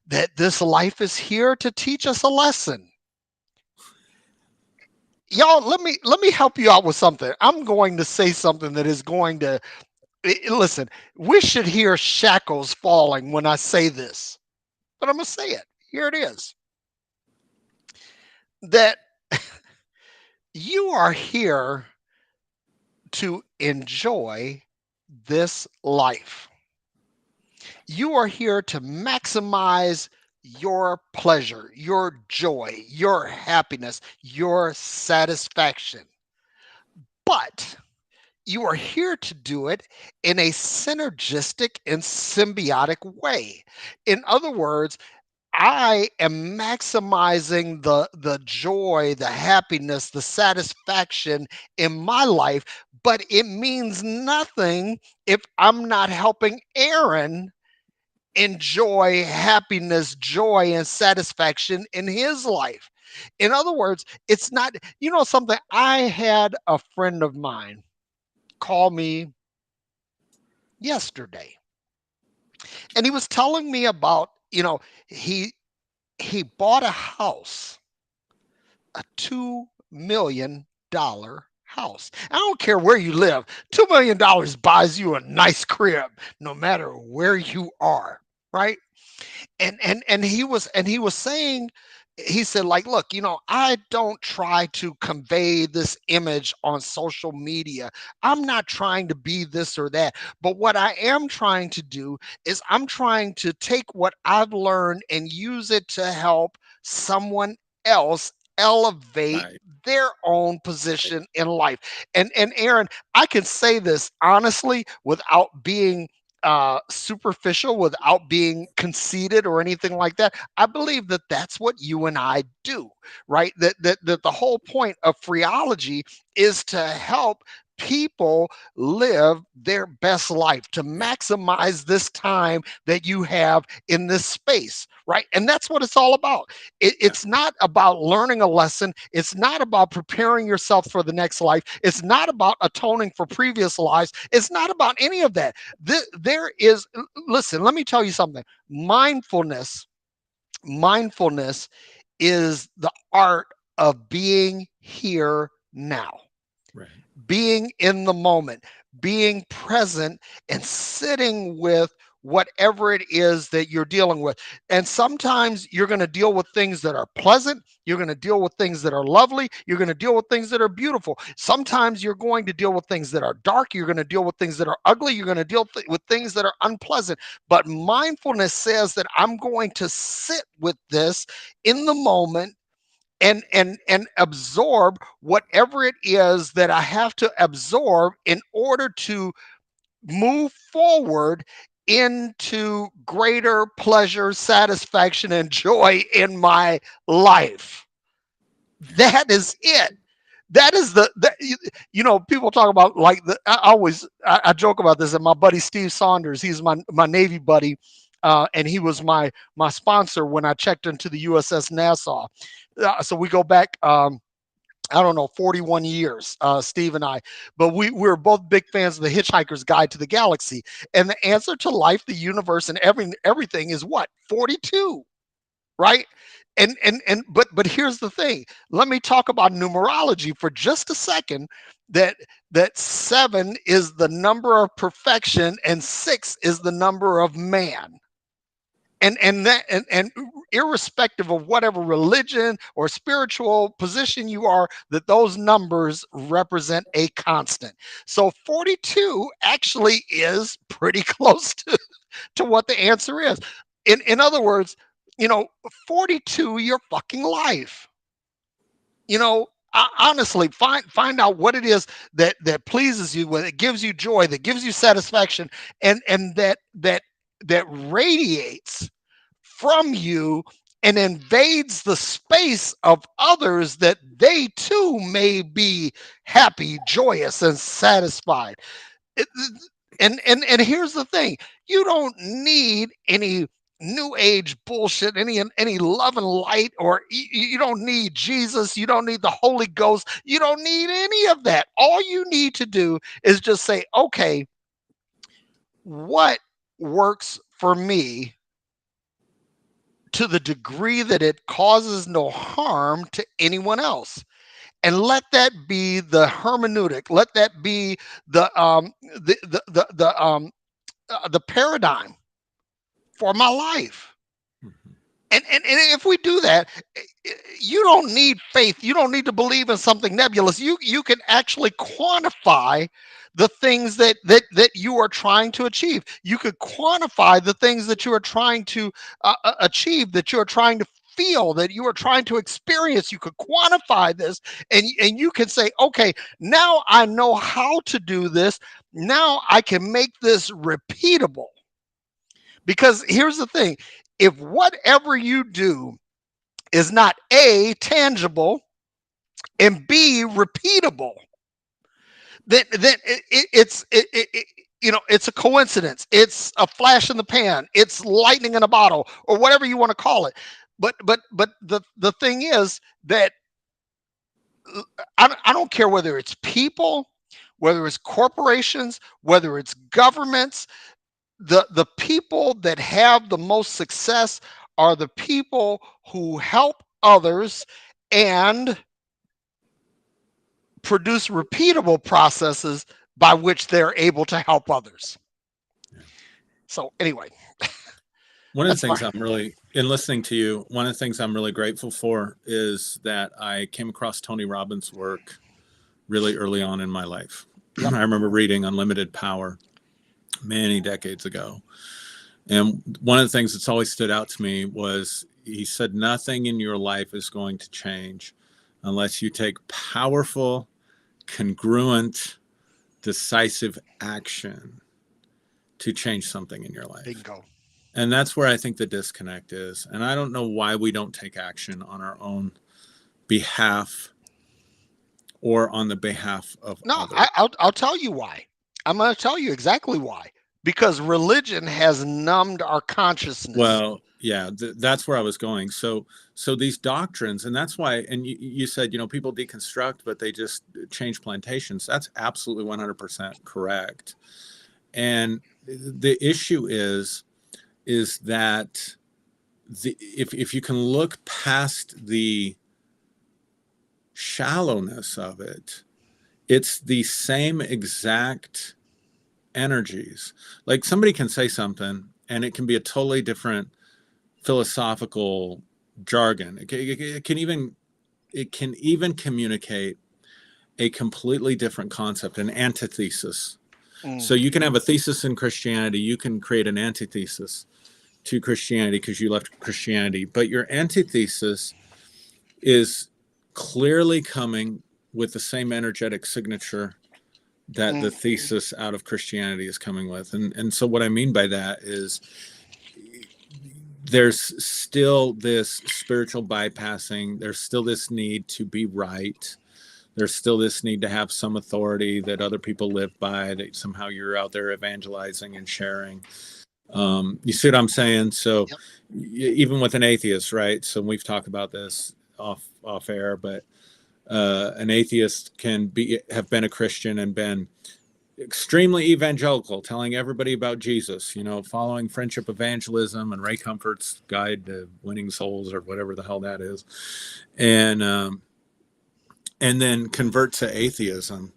that this life is here to teach us a lesson. Y'all, let me help you out with something. I'm going to say something that is going to listen. We should hear shackles falling when I say this, but I'm gonna say it. Here it is. That you are here to enjoy this life. You are here to maximize your pleasure, your joy, your happiness, your satisfaction. But you are here to do it in a synergistic and symbiotic way. In other words, I am maximizing the joy, the happiness, the satisfaction in my life, but it means nothing if I'm not helping Aaron enjoy happiness, joy, and satisfaction in his life. In other words, it's not, something. I had a friend of mine call me yesterday, and he was telling me about, he bought a house, a $2 million house. I don't care where you live. $2 million buys you a nice crib, no matter where you are, right? And he was saying, he said, like, look, I don't try to convey this image on social media. I'm not trying to be this or that, but what I am trying to do is I'm trying to take what I've learned and use it to help someone else elevate Right. their own position in life. And Aaron, I can say this honestly without being superficial, without being conceited or anything like that. I believe that that's what you and I do, right? That the whole point of phreology is to help people live their best life, to maximize this time that you have in this space, right? And that's what it's all about. Yeah. It's not about learning a lesson. It's not about preparing yourself for the next life. It's not about atoning for previous lives. It's not about any of that. There is, listen, let me tell you something. Mindfulness is the art of being here now, Right. being in the moment, being present, and sitting with whatever it is that you're dealing with. And sometimes you're going to deal with things that are pleasant. You're going to deal with things that are lovely. You're going to deal with things that are beautiful. Sometimes you're going to deal with things that are dark. You're going to deal with things that are ugly. You're going to deal with things that are unpleasant. But mindfulness says that I'm going to sit with this in the moment and absorb whatever it is that I have to absorb in order to move forward into greater pleasure, satisfaction, and joy in my life. That is it. That is people talk about like I joke about this, and my buddy Steve Saunders, he's my Navy buddy, and he was my sponsor when I checked into the USS Nassau. So we go back, I don't know, 41 years, Steve and I. But we're both big fans of the Hitchhiker's Guide to the Galaxy. And the answer to life, the universe, and everything is what? 42, right? But here's the thing. Let me talk about numerology for just a second. That 7 is the number of perfection and 6 is the number of man. And irrespective of whatever religion or spiritual position you are, that those numbers represent a constant. So 42 actually is pretty close to what the answer is. In other words, 42 your fucking life. Honestly, find out what it is that pleases you, when it gives you joy, that gives you satisfaction, and that radiates from you and invades the space of others, that they too may be happy, joyous, and satisfied. It- and here's the thing: you don't need any new age bullshit, any love and light, or you don't need Jesus, you don't need the Holy Ghost, you don't need any of that. All you need to do is just say, okay, what works for me to the degree that it causes no harm to anyone else, and let that be the hermeneutic, let that be the paradigm for my life. Mhm. And if we do that, you don't need faith. You don't need to believe in something nebulous. You can actually quantify the things that you are trying to achieve. You could quantify the things that you are trying to achieve, that you are trying to feel, that you are trying to experience. You could quantify this, and you can say, okay, now I know how to do this. Now I can make this repeatable. Because here's the thing: if whatever you do is not A, tangible, and B, repeatable, then it's a coincidence. It's a flash in the pan. It's lightning in a bottle, or whatever you want to call it. But the thing is that I don't care whether it's people, whether it's corporations, whether it's governments. The people that have the most success are the people who help others and produce repeatable processes by which they're able to help others. Yeah. So anyway, One of the that's my things I'm really, in listening to you, one of the things I'm really grateful for is that I came across Tony Robbins' work really early on in my life. yep. I remember reading Unlimited Power many decades ago. And one of the things that's always stood out to me was he said, nothing in your life is going to change unless you take powerful, congruent, decisive action to change something in your life. Bingo. And that's where I think the disconnect is. And I don't know why we don't take action on our own behalf or on the behalf of No, others. I'll tell you why. I'm going to tell you exactly why. Because religion has numbed our consciousness. Well, yeah, that's where I was going. So these doctrines, and that's why, and you said, people deconstruct, but they just change plantations. That's absolutely 100% correct. And the issue is that if you can look past the shallowness of it, it's the same exact energies. Like somebody can say something and it can be a totally different philosophical jargon. It can even communicate a completely different concept, an antithesis. So you can have a thesis in Christianity, you can create an antithesis to Christianity because you left Christianity, but your antithesis is clearly coming with the same energetic signature that the thesis out of Christianity is coming with. And so what I mean by that is there's still this spiritual bypassing, there's still this need to be right. There's still this need to have some authority that other people live by, that somehow you're out there evangelizing and sharing. You see what I'm saying? So Yep. even with an atheist, right? So we've talked about this off air, but an atheist can have been a Christian and been extremely evangelical, telling everybody about Jesus, following friendship evangelism and Ray Comfort's guide to winning souls or whatever the hell that is. And then convert to atheism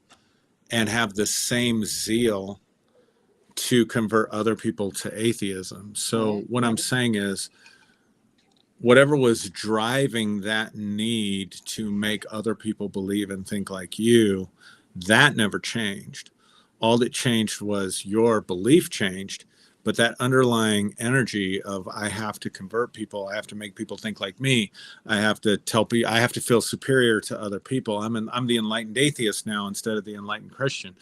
and have the same zeal to convert other people to atheism. So what I'm saying is, whatever was driving that need to make other people believe and think like you, that never changed. All that changed was your belief changed, but that underlying energy of I have to convert people, I have to make people think like me, I have to tell people, I have to feel superior to other people. I'm the enlightened atheist now instead of the enlightened Christian.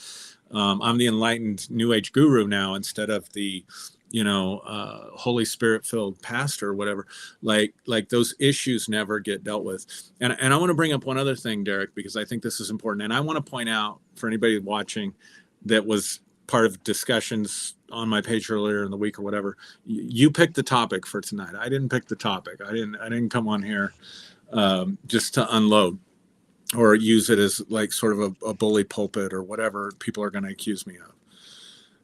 I'm the enlightened New Age guru now instead of the Holy Spirit filled pastor or whatever. Like those issues never get dealt with. And I want to bring up one other thing, Derrick, because I think this is important. And I want to point out for anybody watching that was part of discussions on my page earlier in the week or whatever, you picked the topic for tonight. I didn't pick the topic. I didn't come on here just to unload or use it as like sort of a bully pulpit or whatever people are going to accuse me of.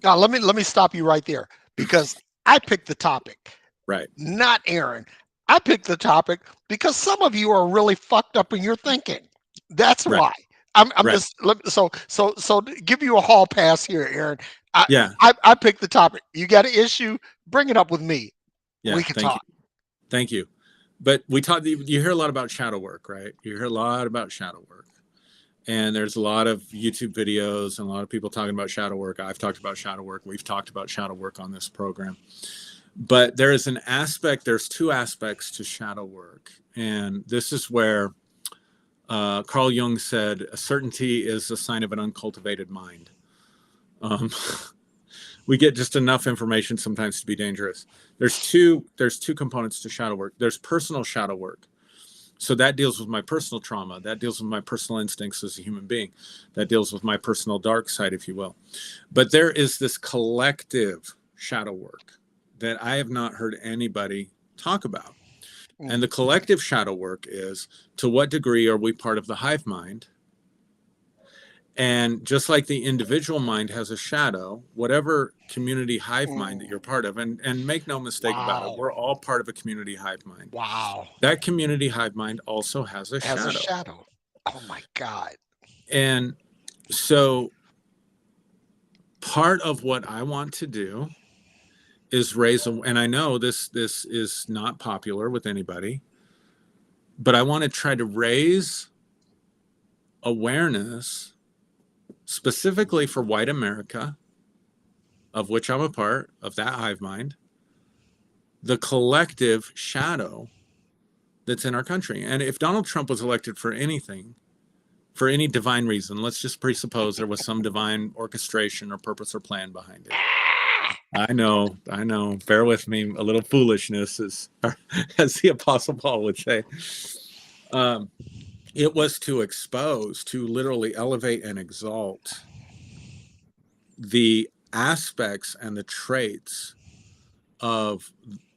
Now let me stop you right there, because I picked the topic, Right. not Aaron. I picked the topic because some of you are really fucked up in your thinking. That's Right. why. I'm Right. just so to give you a hall pass here, Aaron. Yeah. I picked the topic. You got an issue? Bring it up with me. Yeah. We can Thank talk. you. Thank you. But you hear a lot about shadow work, right? You hear a lot about shadow work. And there's a lot of YouTube videos and a lot of people talking about shadow work. I've talked about shadow work. We've talked about shadow work on this program. But there's two aspects to shadow work. And this is where Carl Jung said, certainty is a sign of an uncultivated mind. We get just enough information sometimes to be dangerous. There's two components to shadow work. There's personal shadow work. So that deals with my personal trauma. That deals with my personal instincts as a human being. That deals with my personal dark side, if you will. But there is this collective shadow work that I have not heard anybody talk about. And the collective shadow work is, to what degree are we part of the hive mind? And just like the individual mind has a shadow, whatever community hive mind that you're part of, and make no mistake about it, we're all part of a community hive mind. Wow. That community hive mind also has a shadow. Has a shadow. Oh my God. And so part of what I want to do is and I know this is not popular with anybody, but I want to try to raise awareness specifically for white America, of which I'm a part of that hive mind, the collective shadow that's in our country. And if Donald Trump was elected for anything, for any divine reason, let's just presuppose there was some divine orchestration or purpose or plan behind it. I know. Bear with me. A little foolishness, as the Apostle Paul would say. It was to expose, to literally elevate and exalt the aspects and the traits of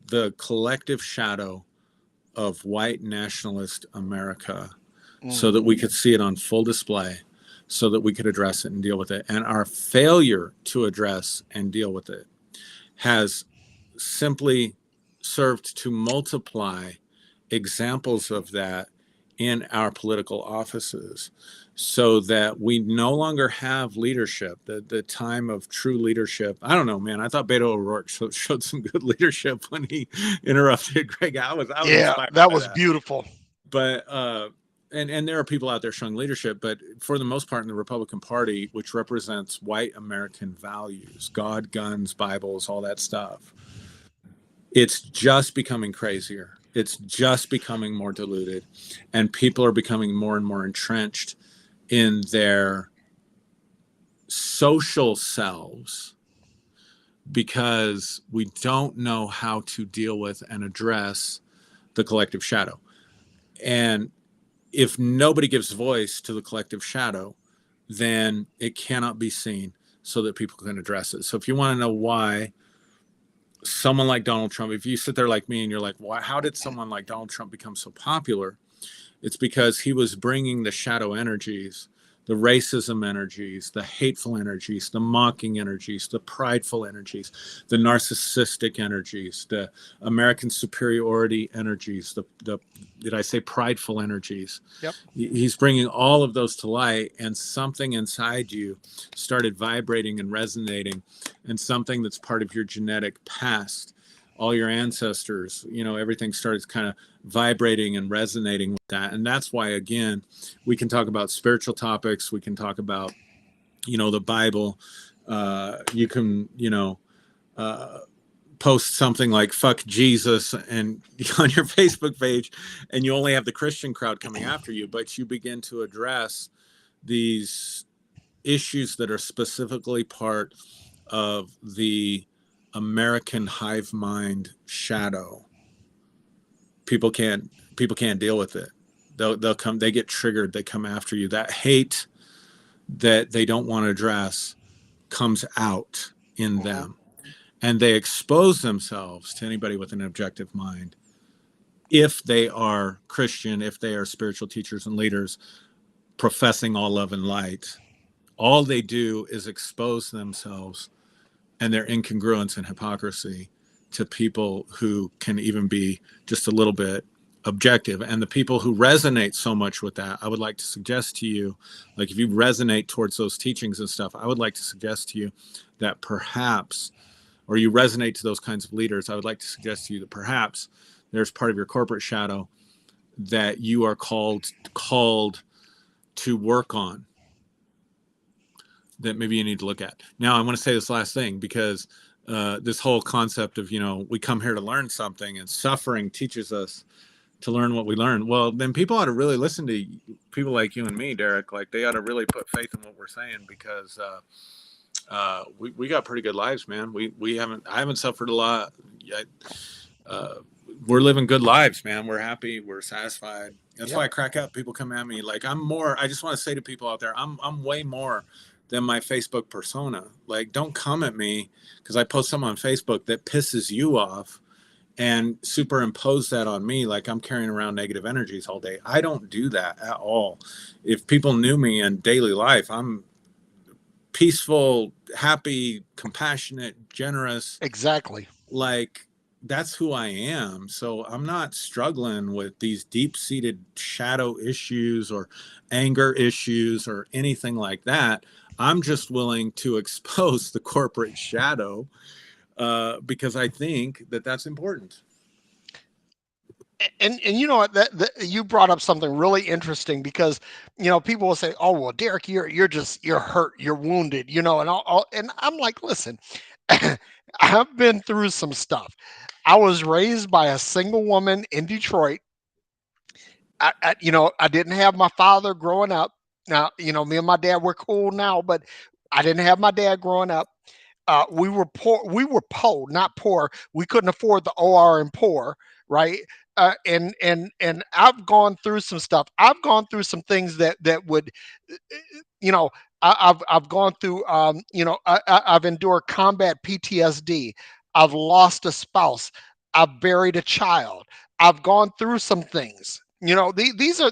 the collective shadow of white nationalist America, so that we could see it on full display, so that we could address it and deal with it. And our failure to address and deal with it has simply served to multiply examples of that in our political offices. so that we no longer have leadership, the time of true leadership. I don't know, man. I thought Beto O'Rourke showed some good leadership when he interrupted Greg. I was Yeah, inspired that by was that. beautiful. But and there are people out there showing leadership, but for the most part in the Republican Party, which represents white American values, God, guns, Bibles, all that stuff, it's just becoming crazier. It's just becoming more diluted, and people are becoming more and more entrenched in their social selves because we don't know how to deal with and address the collective shadow. And if nobody gives voice to the collective shadow, then it cannot be seen so that people can address it. So if you want to know why someone like Donald Trump, if you sit there like me and you're like, why, how did someone like Donald Trump become so popular? It's because he was bringing the shadow energies, the racism energies, the hateful energies, the mocking energies, the prideful energies, the narcissistic energies, the American superiority energies, the did I say prideful energies? Yep. He's bringing all of those to light, and something inside you started vibrating and resonating, and something that's part of your genetic past, all your ancestors, everything started kind of vibrating and resonating with that. And that's why, again, we can talk about spiritual topics. We can talk about, the Bible. You can, uh, post something like "fuck Jesus" and on your Facebook page, and you only have the Christian crowd coming after you, but you begin to address these issues that are specifically part of the American hive mind shadow. People can't deal with it. They'll come, they get triggered, they come after you. That hate that they don't want to address comes out in Mhm. them, and they expose themselves to anybody with an objective mind. If they are Christian, if they are spiritual teachers and leaders professing all love and light, all they do is expose themselves and their incongruence and hypocrisy to people who can even be just a little bit objective. And the people who resonate so much with that, I would like to suggest to you, like if you resonate towards those teachings and stuff, I would like to suggest to you that perhaps, or you resonate to those kinds of leaders, I would like to suggest to you that perhaps there's part of your corporate shadow that you are called to work on, that maybe you need to look at. Now, I want to say this last thing because this whole concept of, we come here to learn something and suffering teaches us to learn what we learn. Well, then people ought to really listen to people like you and me, Derrick. Like they ought to really put faith in what we're saying because we got pretty good lives, man. I haven't suffered a lot yet. Uh, we're living good lives, man. We're happy. We're satisfied. That's Yep. why I crack up. People come at me like I'm more. I just want to say to people out there, I'm way more than my Facebook persona. Like, don't come at me because I post something on Facebook that pisses you off and superimpose that on me like I'm carrying around negative energies all day. I don't do that at all. If people knew me in daily life, I'm peaceful, happy, compassionate, generous. Exactly. Like that's who I am. So I'm not struggling with these deep-seated shadow issues or anger issues or anything like that. I'm just willing to expose the corporate shadow because I think that that's important. And you know what, that you brought up something really interesting because people will say, oh well, Derrick, you're hurt, you're wounded, and I'm like, listen, I've been through some stuff. I was raised by a single woman in Detroit. I didn't have my father growing up. Now, me and my dad were cool now, but I didn't have my dad growing up. We were poor. We were poor, not poor. We couldn't afford the OR and poor, right? And I've gone through some stuff. I've gone through some things that would, you know, I've gone through. I've endured combat PTSD. I've lost a spouse. I've buried a child. I've gone through some things. These are,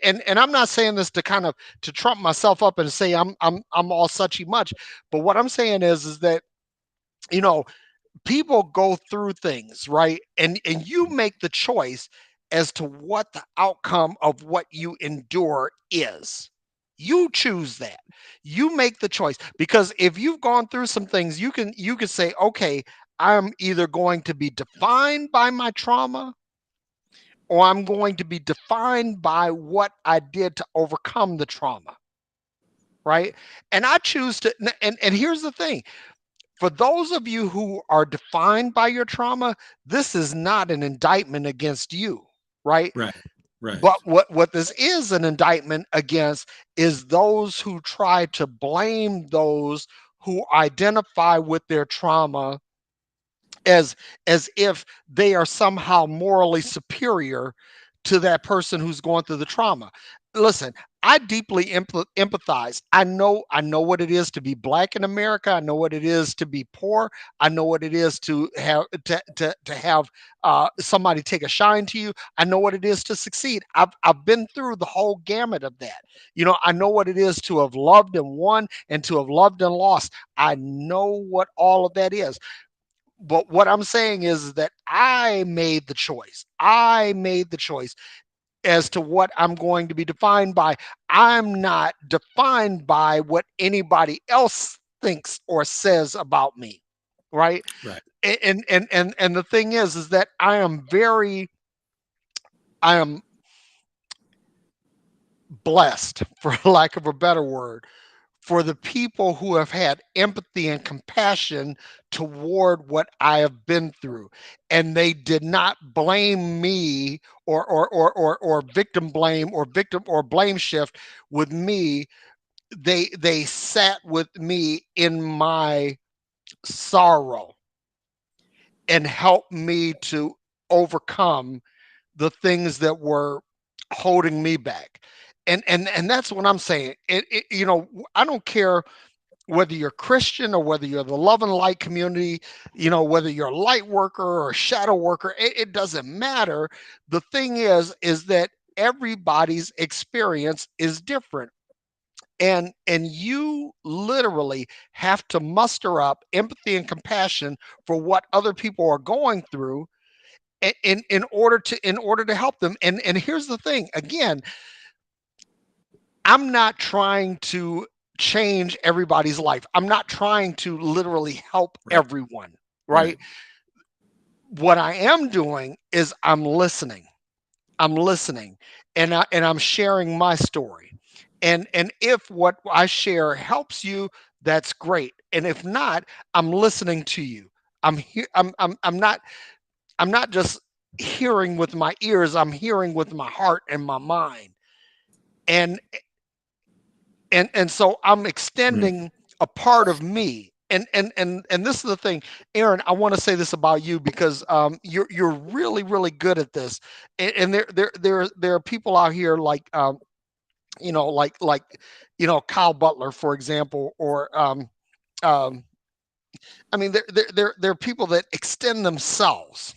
and I'm not saying this to kind of to trump myself up and say I'm all suchy much, but what I'm saying is that you know people go through things, right? And you make the choice as to what the outcome of what you endure is. You choose that. You make the choice, because if you've gone through some things, you can say, okay, I'm either going to be defined by my trauma, or I'm going to be defined by what I did to overcome the trauma, right? And I choose to, and here's the thing, for those of you who are defined by your trauma, this is not an indictment against you, right? Right. But Right. what this is an indictment against is those who try to blame those who identify with their trauma as if they are somehow morally superior to that person who's going through the trauma. Listen, I deeply empathize. I know what it is to be black in America. I know what it is to be poor. I know what it is to have to have somebody take a shine to you. I know what it is to succeed. I've been through the whole gamut of that. I know what it is to have loved and won, and to have loved and lost. I know what all of that is. But what I'm saying is that I made the choice. I made the choice as to what I'm going to be defined by. I'm not defined by what anybody else thinks or says about me, right? Right. And the thing is that I am blessed, for lack of a better word, for the people who have had empathy and compassion toward what I have been through. And they did not blame me, or victim blame, or victim or blame shift with me. They sat with me in my sorrow and helped me to overcome the things that were holding me back. And that's what I'm saying. I don't care whether you're Christian or whether you're the love and light community, whether you're a light worker or a shadow worker, it doesn't matter. The thing is that everybody's experience is different. And you literally have to muster up empathy and compassion for what other people are going through, in order to help them. And here's the thing, again, I'm not trying to change everybody's life. I'm not trying to literally help Right. everyone, Right. right? What I am doing is I'm listening. I'm listening, and I'm sharing my story. And if what I share helps you, that's great. And if not, I'm listening to you. I'm here. I'm not just hearing with my ears. I'm hearing with my heart and my mind. And and so I'm Mm. extending a part of me. And this is the thing, Aaron. I want to say this about you, because you're really really good at this. And there are people out here like Kyle Butler, for example, or um, I mean, there are people that extend themselves.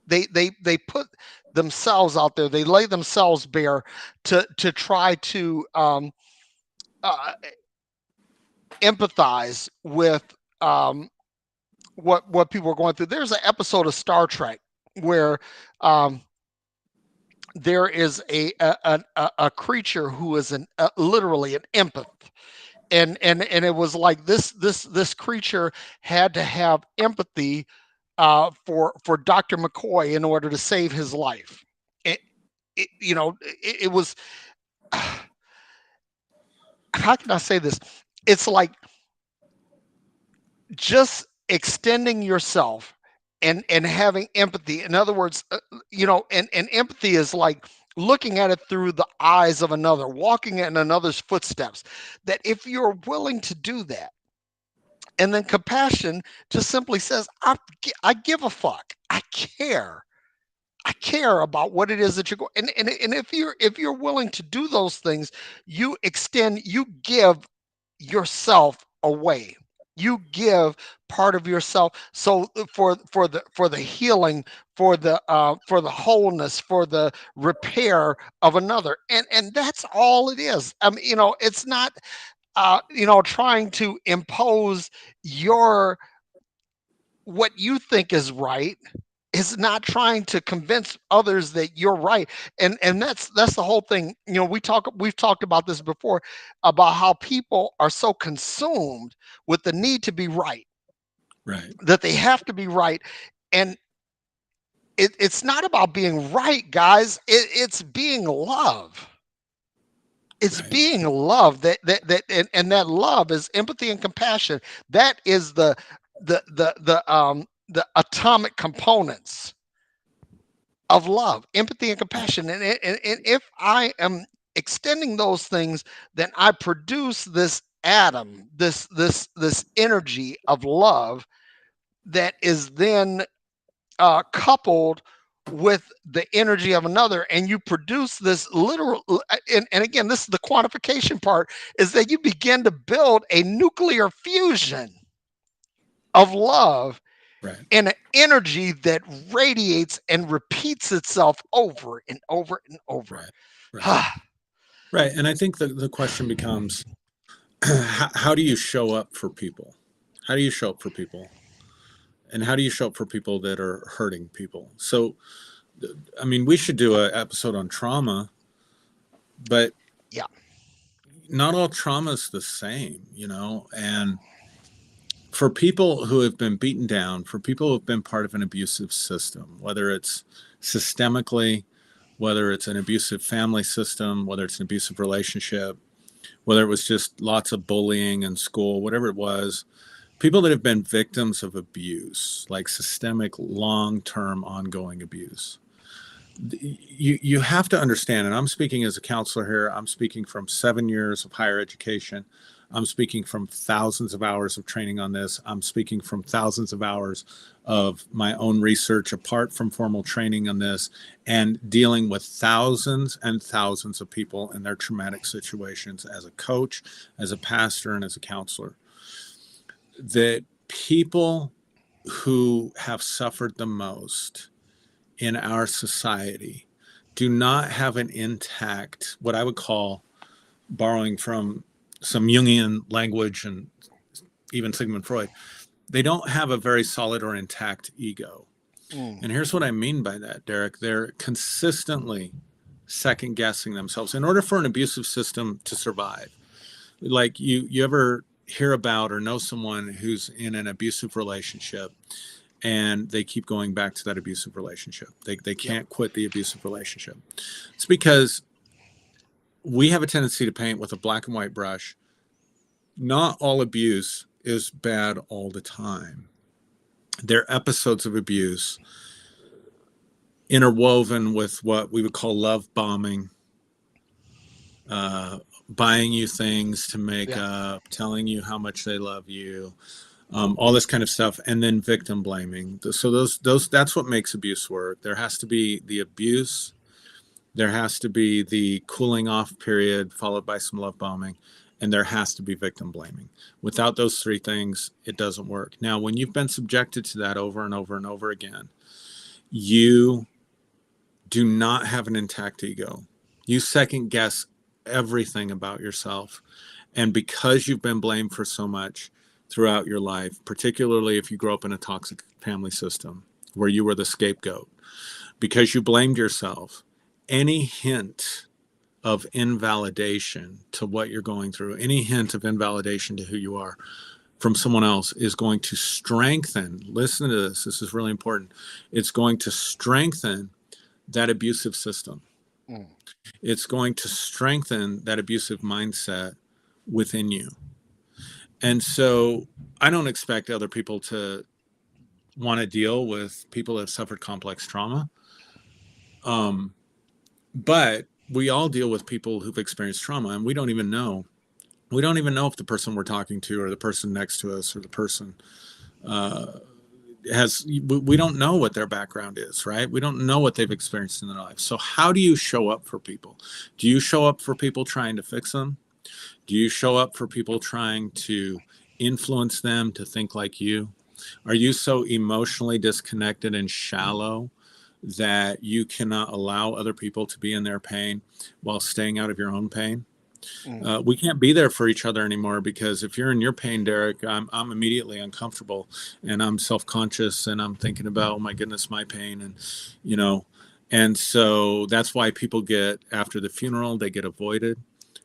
They put themselves out there. They lay themselves bare to try to uh, empathize with um, what people are going through. There's an episode of Star Trek where um, there is a creature who is literally an empath, and it was like this creature had to have empathy for Dr. McCoy in order to save his life. It, it was, how can I say this? It's like just extending yourself and having empathy. In other words, and empathy is like looking at it through the eyes of another, walking in another's footsteps. That if you're willing to do that, and then compassion just simply says, I give a fuck. I care. I care about what it is that you're going. And if you're willing to do those things, you give yourself away. You give part of yourself. So for the healing, for the wholeness, for the repair of another. And that's all it is. It's not trying to impose your what you think is right. is not trying to convince others that you're right. And that's the whole thing. We've talked about this before, about how people are so consumed with the need to be right, Right. that they have to be right. And it's not about being right, guys. It's being love. It's Right. being love. And that love is empathy and compassion. That is the atomic components of love, empathy and compassion. And if I am extending those things, then I produce this atom, this energy of love that is then coupled with the energy of another, and you produce this literal. And again, this is the quantification part, is that you begin to build a nuclear fusion of love Right. and an energy that radiates and repeats itself over and over and over. Right. Right. Right. And I think the question becomes, how do you show up for people? How do you show up for people? And how do you show up for people that are hurting people? So, I mean, we should do an episode on trauma, but Yeah. not all trauma is the same, and for people who have been beaten down, for people who have been part of an abusive system, whether it's systemically, whether it's an abusive family system, whether it's an abusive relationship, whether it was just lots of bullying in school, whatever it was, people that have been victims of abuse, like systemic, long-term, ongoing abuse. You have to understand, and I'm speaking as a counselor here, I'm speaking from 7 years of higher education. I'm speaking from thousands of hours of training on this. I'm speaking from thousands of hours of my own research apart from formal training on this, and dealing with thousands and thousands of people in their traumatic situations as a coach, as a pastor, and as a counselor. That people who have suffered the most in our society do not have an intact, what I would call, borrowing from some Jungian language and even Sigmund Freud, they don't have a very solid or intact ego. Mm. And here's what I mean by that, Derrick. They're consistently second guessing themselves in order for an abusive system to survive. Like you ever hear about or know someone who's in an abusive relationship and they keep going back to that abusive relationship. They Yep. can't quit the abusive relationship. It's because we have a tendency to paint with a black and white brush. Not all abuse is bad all the time. There are episodes of abuse interwoven with what we would call love bombing, buying you things to make Yeah. up, telling you how much they love you, all this kind of stuff, and then victim blaming. So that's what makes abuse work. There has to be the abuse, there has to be the cooling off period followed by some love bombing, and there has to be victim blaming. Without those three things, it doesn't work. Now, when you've been subjected to that over and over and over again, you do not have an intact ego. You second guess everything about yourself. And because you've been blamed for so much throughout your life, particularly if you grow up in a toxic family system where you were the scapegoat, because you blamed yourself, any hint of invalidation to what you're going through, any hint of invalidation to who you are from someone else is going to strengthen, listen to this, this is really important, it's going to strengthen that abusive system. Mm. It's going to strengthen that abusive mindset within you. And so I don't expect other people to want to deal with people that have suffered complex trauma. But we all deal with people who've experienced trauma, and we don't even know. We don't even know if the person we're talking to or the person next to us or the person we don't know what their background is, right? We don't know what they've experienced in their life. So how do you show up for people? Do you show up for people trying to fix them? Do you show up for people trying to influence them to think like you? Are you so emotionally disconnected and shallow that you cannot allow other people to be in their pain while staying out of your own pain? Mm, We can't be there for each other anymore, because if you're in your pain, Derrick, I'm immediately uncomfortable, and I'm self-conscious, and I'm thinking about, oh my goodness, my pain. And, you know, and so that's why people get, after the funeral, they get avoided.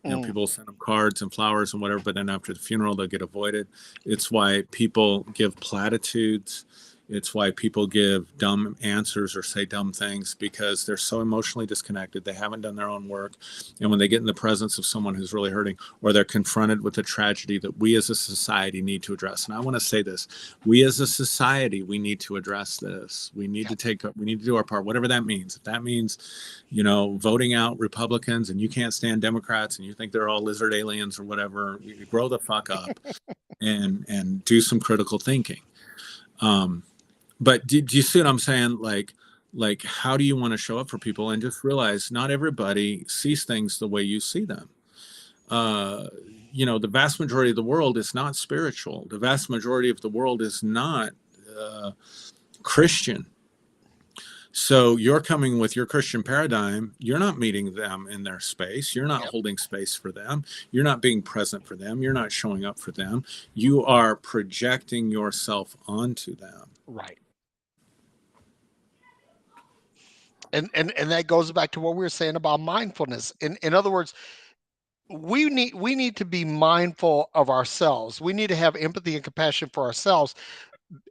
You know, mm, people send them cards and flowers and whatever, but then after the funeral, they'll get avoided. It's why people give platitudes. It's why people give dumb answers or say dumb things, because they're so emotionally disconnected. They haven't done their own work. And when they get in the presence of someone who's really hurting, or they're confronted with a tragedy that we as a society need to address. And I want to say this, we as a society, we need to address this. We need yeah. we need to do our part, whatever that means. If that means, you know, voting out Republicans, and you can't stand Democrats and you think they're all lizard aliens or whatever, you grow the fuck up and do some critical thinking. But do you see what I'm saying? Like, how do you want to show up for people, and just realize not everybody sees things the way you see them. Uh, you know, the vast majority of the world is not spiritual. The vast majority of the world is not uh, Christian. So you're coming with your Christian paradigm. You're not meeting them in their space. You're not Yep. holding space for them. You're not being present for them. You're not showing up for them. You are projecting yourself onto them. Right. And that goes back to what we were saying about mindfulness. In other words, we need to be mindful of ourselves. We need to have empathy and compassion for ourselves.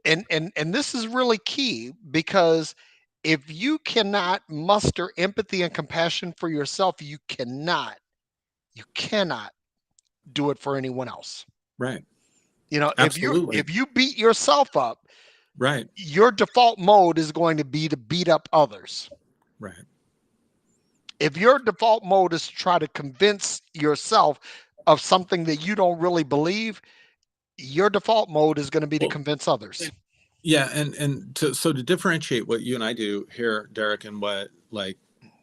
And this is really key, because if you cannot muster empathy and compassion for yourself, you cannot do it for anyone else. Right. You know, if you Absolutely. if you beat yourself up, Right. your default mode is going to be to beat up others. Right. If your default mode is to try to convince yourself of something that you don't really believe, your default mode is going to be to Well, convince others. yeah, so to differentiate what you and I do here, Derrick, and what like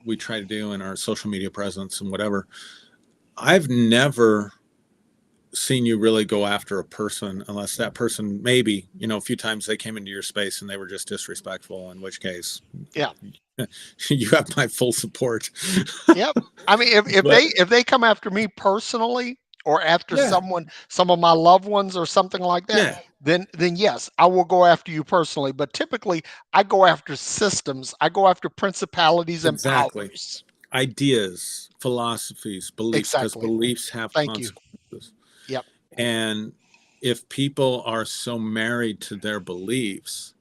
we try to do in our social media presence and whatever, I've never seen you really go after a person unless that person, maybe, you know, a few times they came into your space and they were just disrespectful, in which case Yeah. you have my full support. Yep. I mean, if But they come after me personally, or after yeah, some of my loved ones or something like that, yeah, then yes, I will go after you personally. But typically, I go after systems. I go after principalities and exactly. powers. Ideas, philosophies, beliefs, because Exactly. beliefs have Thank you. consequences. Yep. And if people are so married to their beliefs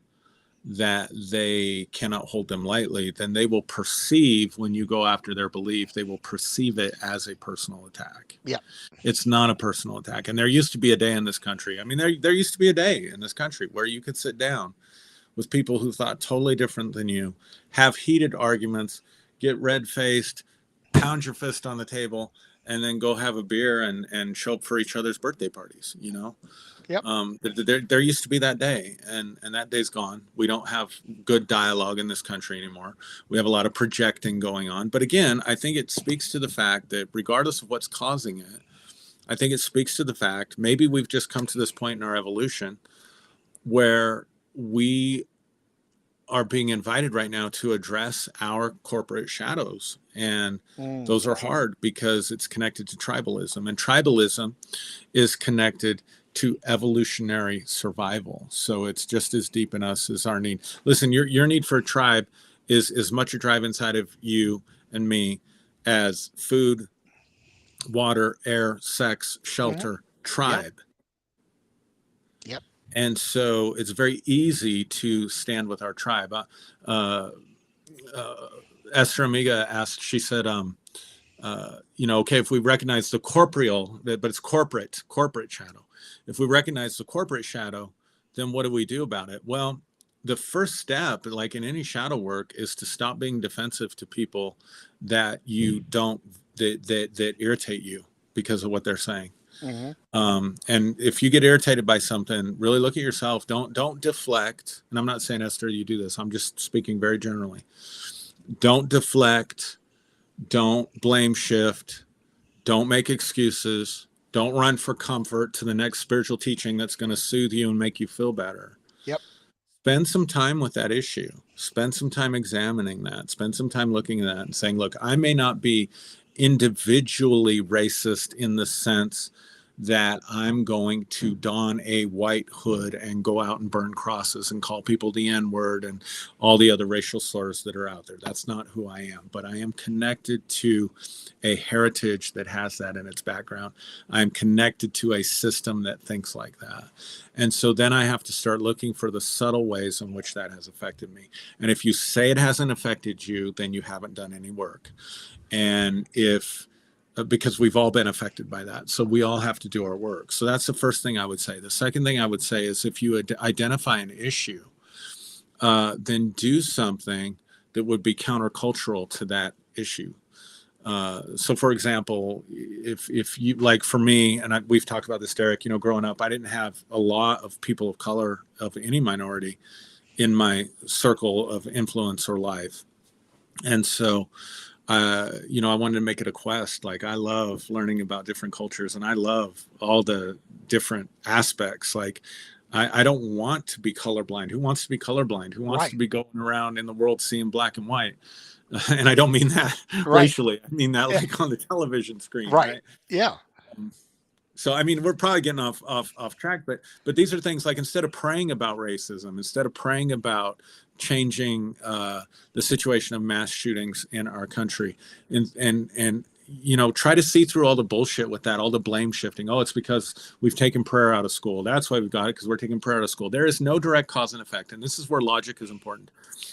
that they cannot hold them lightly, then they will perceive, when you go after their belief, they will perceive it as a personal attack. Yep. It's not a personal attack. And there used to be a day in this country. I mean, there used to be a day in this country where you could sit down with people who thought totally different than you, have heated arguments, get red faced, pound your fist on the table, and then go have a beer and show up for each other's birthday parties. You know, Yep. there used to be that day, and that day's gone. We don't have good dialogue in this country anymore. We have a lot of projecting going on. But again, I think it speaks to the fact that regardless of what's causing it, I think it speaks to the fact maybe we've just come to this point in our evolution where we are being invited right now to address our corporate shadows. And Mm. those are hard because it's connected to tribalism. And tribalism is connected to evolutionary survival. So it's just as deep in us as our need. Listen, your need for a tribe is as much a drive inside of you and me as food, water, air, sex, Hmm. shelter, Yep. tribe. Yep. And so it's very easy to stand with our tribe. Uh, uh, Esther Amiga asked, she said, you know, okay, if we recognize the corporeal, but it's corporate shadow. If we recognize the corporate shadow, then what do we do about it? Well, the first step, like in any shadow work, is to stop being defensive to people that you don't, that irritate you because of what they're saying. Hmm. And if you get irritated by something, really look at yourself. Don't deflect. And I'm not saying, Esther, you do this. I'm just speaking very generally. Don't deflect. Don't blame shift. Don't make excuses. Don't run for comfort to the next spiritual teaching that's going to soothe you and make you feel better. Yep. Spend some time with that issue. Spend some time examining that. Spend some time looking at that and saying, look, I may not be individually racist in the sense that I'm going to don a white hood and go out and burn crosses and call people the N word and all the other racial slurs that are out there. That's not who I am, but I am connected to a heritage that has that in its background. I'm connected to a system that thinks like that. And so then I have to start looking for the subtle ways in which that has affected me. And if you say it hasn't affected you, then you haven't done any work. And if because we've all been affected by that, so we all have to do our work. So that's the first thing I would say. The second thing I would say is if you identify an issue, then do something that would be countercultural to that issue. So for example, if you, like for me, and we've talked about this, Derrick, you know, growing up, I didn't have a lot of people of color of any minority in my circle of influence or life. And so you know, I wanted to make it a quest. Like, I love learning about different cultures and I love all the different aspects. Like, I don't want to be colorblind. Who wants to be colorblind? Who wants to Right. be going around in the world seeing black and white? And I don't mean that Right. racially. I mean that Yeah. like on the television screen, Right. right? Yeah. So I mean, we're probably getting off track, but these are things like, instead of praying about racism, instead of praying about changing the situation of mass shootings in our country, and you know, try to see through all the bullshit with that, all the blame shifting. Oh, it's because we've taken prayer out of school. That's why we've got it, because we're taking prayer out of school. There is no direct cause and effect, and this is where logic is important.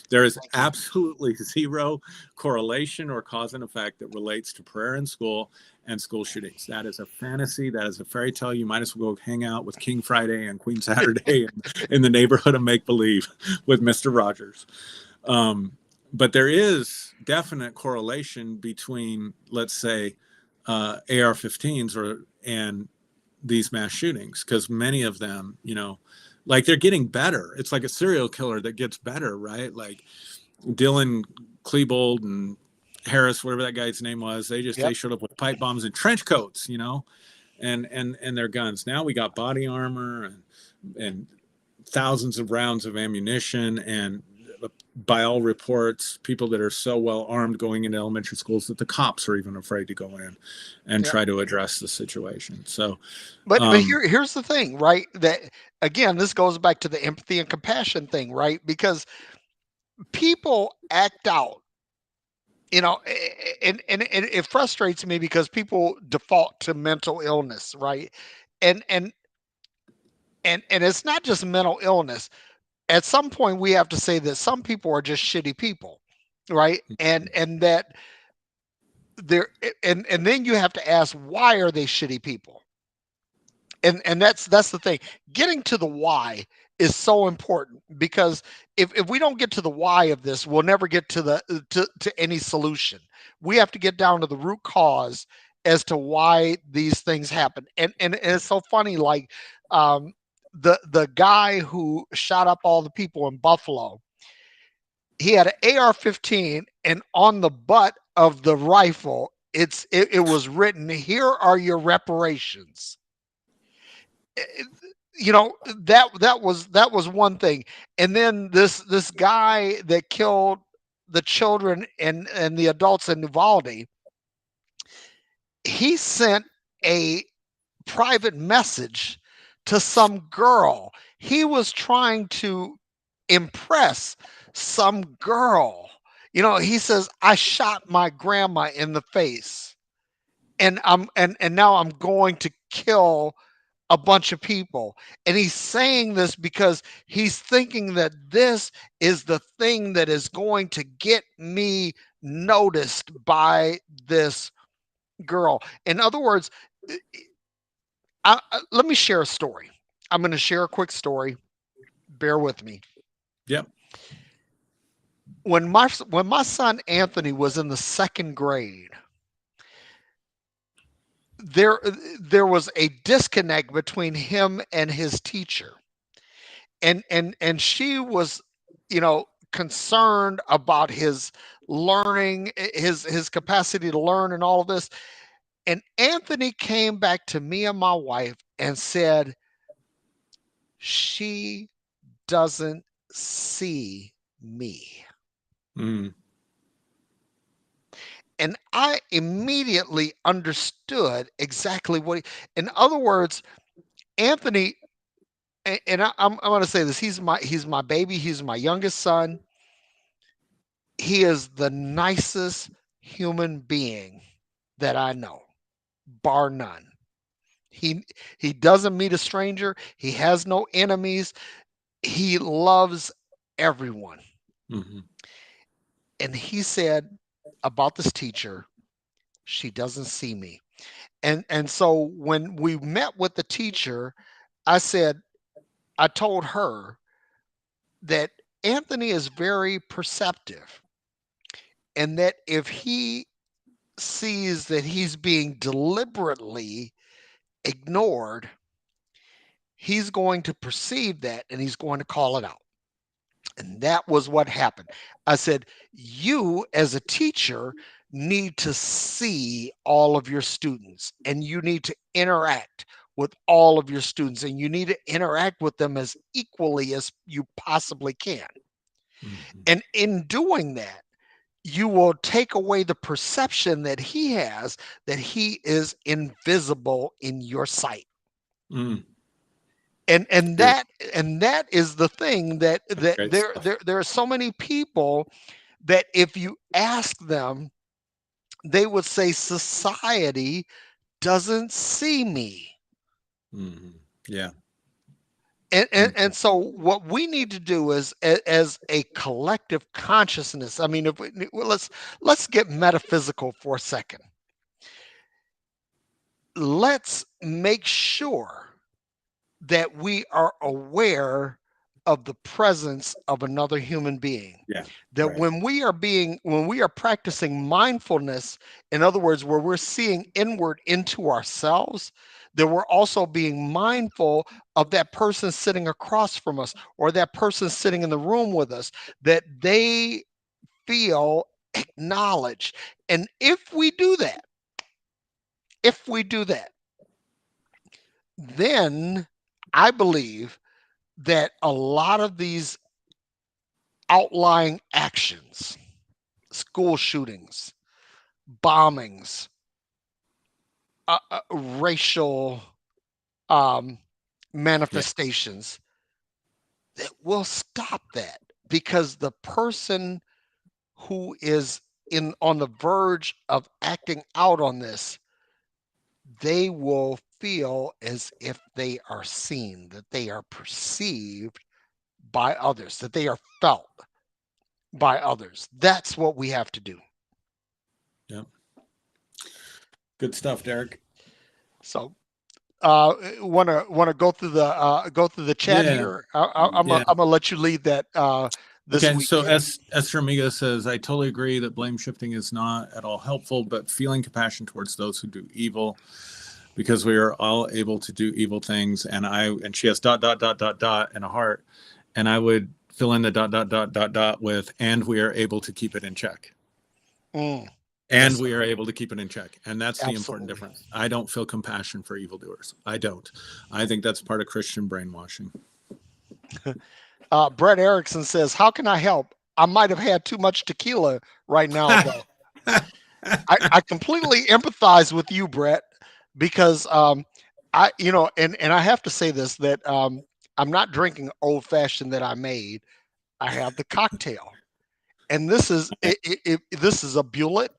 There is Thank you. absolutely zero correlation or cause and effect that relates to prayer in school and school shootings. That is a fantasy. That is a fairy tale. You might as well go hang out with King Friday and Queen Saturday in the neighborhood of make believe with Mr. Rogers. But there is definite correlation between, let's say, AR-15s and these mass shootings, because many of them, you know, like, they're getting better. It's like a serial killer that gets better, right? Like Dylan Klebold and Harris, whatever that guy's name was, they Yep. showed up with pipe bombs and trench coats, you know, and their guns. Now we got body armor and thousands of rounds of ammunition, and by all reports, people that are so well armed going into elementary schools that the cops are even afraid to go in and Yep. try to address the situation. So, But um, here's the thing, right? That again, this goes back to the empathy and compassion thing, right? Because people act out, and it frustrates me because people default to mental illness, right? And and and it's not just mental illness. At some point, we have to say that some people are just shitty people, right? And that they're and then you have to ask, why are they shitty people? And that's the thing. Getting to the why is so important, because if we don't get to the why of this, we'll never get to to any solution. We have to get down to the root cause as to why these things happen. And it's so funny, like, um the guy who shot up all the people in Buffalo, he had an AR-15, and on the butt of the rifle, it was written, "Here are your reparations." Eh, that was one thing. And then this guy that killed the children and the adults in Uvalde, he sent a private message to some girl. He was trying to impress some girl. He says, "I shot my grandma in the face, and now I'm going to kill a bunch of people." And he's saying this because he's thinking that this is the thing that is going to get me noticed by this girl. In other words, let me share a story. I'm going to share a quick story. Bear with me. yep. When my son Anthony was in the second grade, there there was a disconnect between him and his teacher, and she was, concerned about his learning, his capacity to learn, and all of this. And Anthony came back to me and my wife and said, "She doesn't see me." Mm, And I immediately understood exactly what in other words, Anthony, and I'm going to say this. He's my baby. He's my youngest son. He is the nicest human being that I know, bar none. He he doesn't meet a stranger. He has no enemies. He loves everyone. Hmm. And he said about this teacher, she doesn't see me. And so when we met with the teacher, I said, I told her that Anthony is very perceptive and that if he sees that he's being deliberately ignored, he's going to perceive that and he's going to call it out. And that was what happened. I said, you as a teacher need to see all of your students and you need to interact with all of your students and you need to interact with them as equally as you possibly can. Hmm. And in doing that, you will take away the perception that he has that he is invisible in your sight. Mm. And Good. that is the thing that Great there stuff. there there are so many people that if you ask them, they would say society doesn't see me. Hmm. Yeah. And so what we need to do is as a collective consciousness. I mean, if we, well, let's get metaphysical for a second. Let's make sure that we are aware of the presence of another human being. Yeah. That Right. when we are practicing mindfulness, in other words, where we're seeing inward into ourselves, that we're also being mindful of that person sitting across from us or that person sitting in the room with us, that they feel acknowledged. And if we do that, then I believe that a lot of these outlying actions, school shootings, bombings, racial um, Yeah. manifestations, that will stop that because the person who is in on the verge of acting out on this, they will feel as if they are seen, that they are perceived by others, that they are felt by others. That's what we have to do. Yeah. Good stuff, Derrick. So want to go through the chat Yeah. here. Yeah. I'm gonna let you lead that this Okay, week so here. Esther Amiga says, I totally agree that blame shifting is not at all helpful, but feeling compassion towards those who do evil, because we are all able to do evil things. And she has dot, dot, dot, dot, dot, and a heart. And I would fill in the dot, dot, dot, dot, dot with, and we are able to keep it in check. Mm, And yes, we sir. are able to keep it in check. And that's the important Absolutely. difference. I don't feel compassion for evildoers. I don't. I think that's part of Christian brainwashing. Brett Erickson says, "How can I help? I might have had too much tequila right now, though." I completely empathize with you, Brett, because and I have to say this that I'm not drinking old fashioned that I made. I have the cocktail. And this is a Bulleit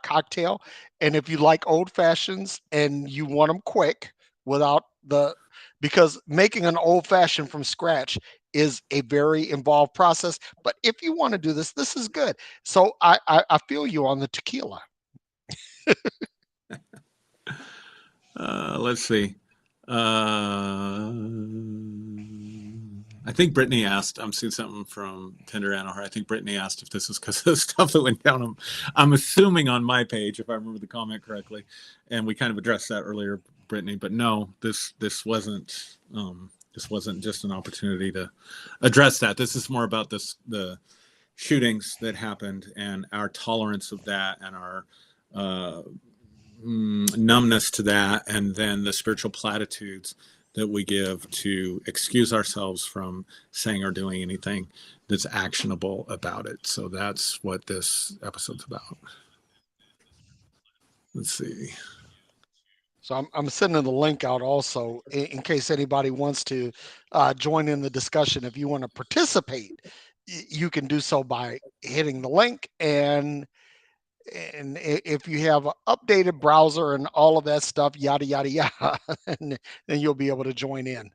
cocktail. And if you like old fashions and you want them quick without the because making an old fashioned from scratch is a very involved process. But if you want to do this, this is good. So I feel you on the tequila. Let's see. Uh, I think Brittany asked. I'm seeing something from Tinder Anna. I think Brittany asked if this is because of the stuff that went down. I'm assuming on my page, if I remember the comment correctly, and we kind of addressed that earlier, Brittany. But no, this wasn't. This wasn't just an opportunity to address that. This is more about the shootings that happened and our tolerance of that and our uh, numbness to that, and then the spiritual platitudes that we give to excuse ourselves from saying or doing anything that's actionable about it. So that's what this episode's about. Let's see. So I'm sending the link out also in case anybody wants to join in the discussion. If you want to participate, you can do so by hitting the link, and if you have an updated browser and all of that stuff, yada yada yada, and then you'll be able to join in.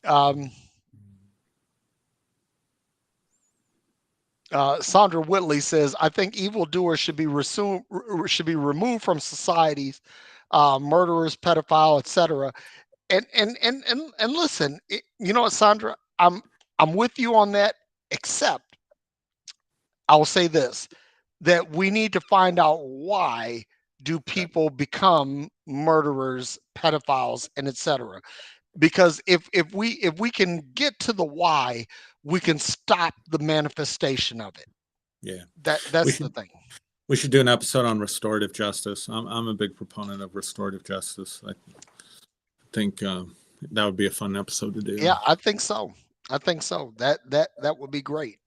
Um, Sandra Whitley says, "I think evildoers should be removed from societies, murderers, pedophile, etc." And listen, you know what, Sandra, I'm with you on that. Except, I will say this: that we need to find out why do people become murderers, pedophiles, and etc. Because if we can get to the why, we can stop the manifestation of it. Yeah, we That's the should thing. we should do an episode on restorative justice. I'm a big proponent of restorative justice. I think that would be a fun episode to do. Yeah, I think so. I think so. That would be great.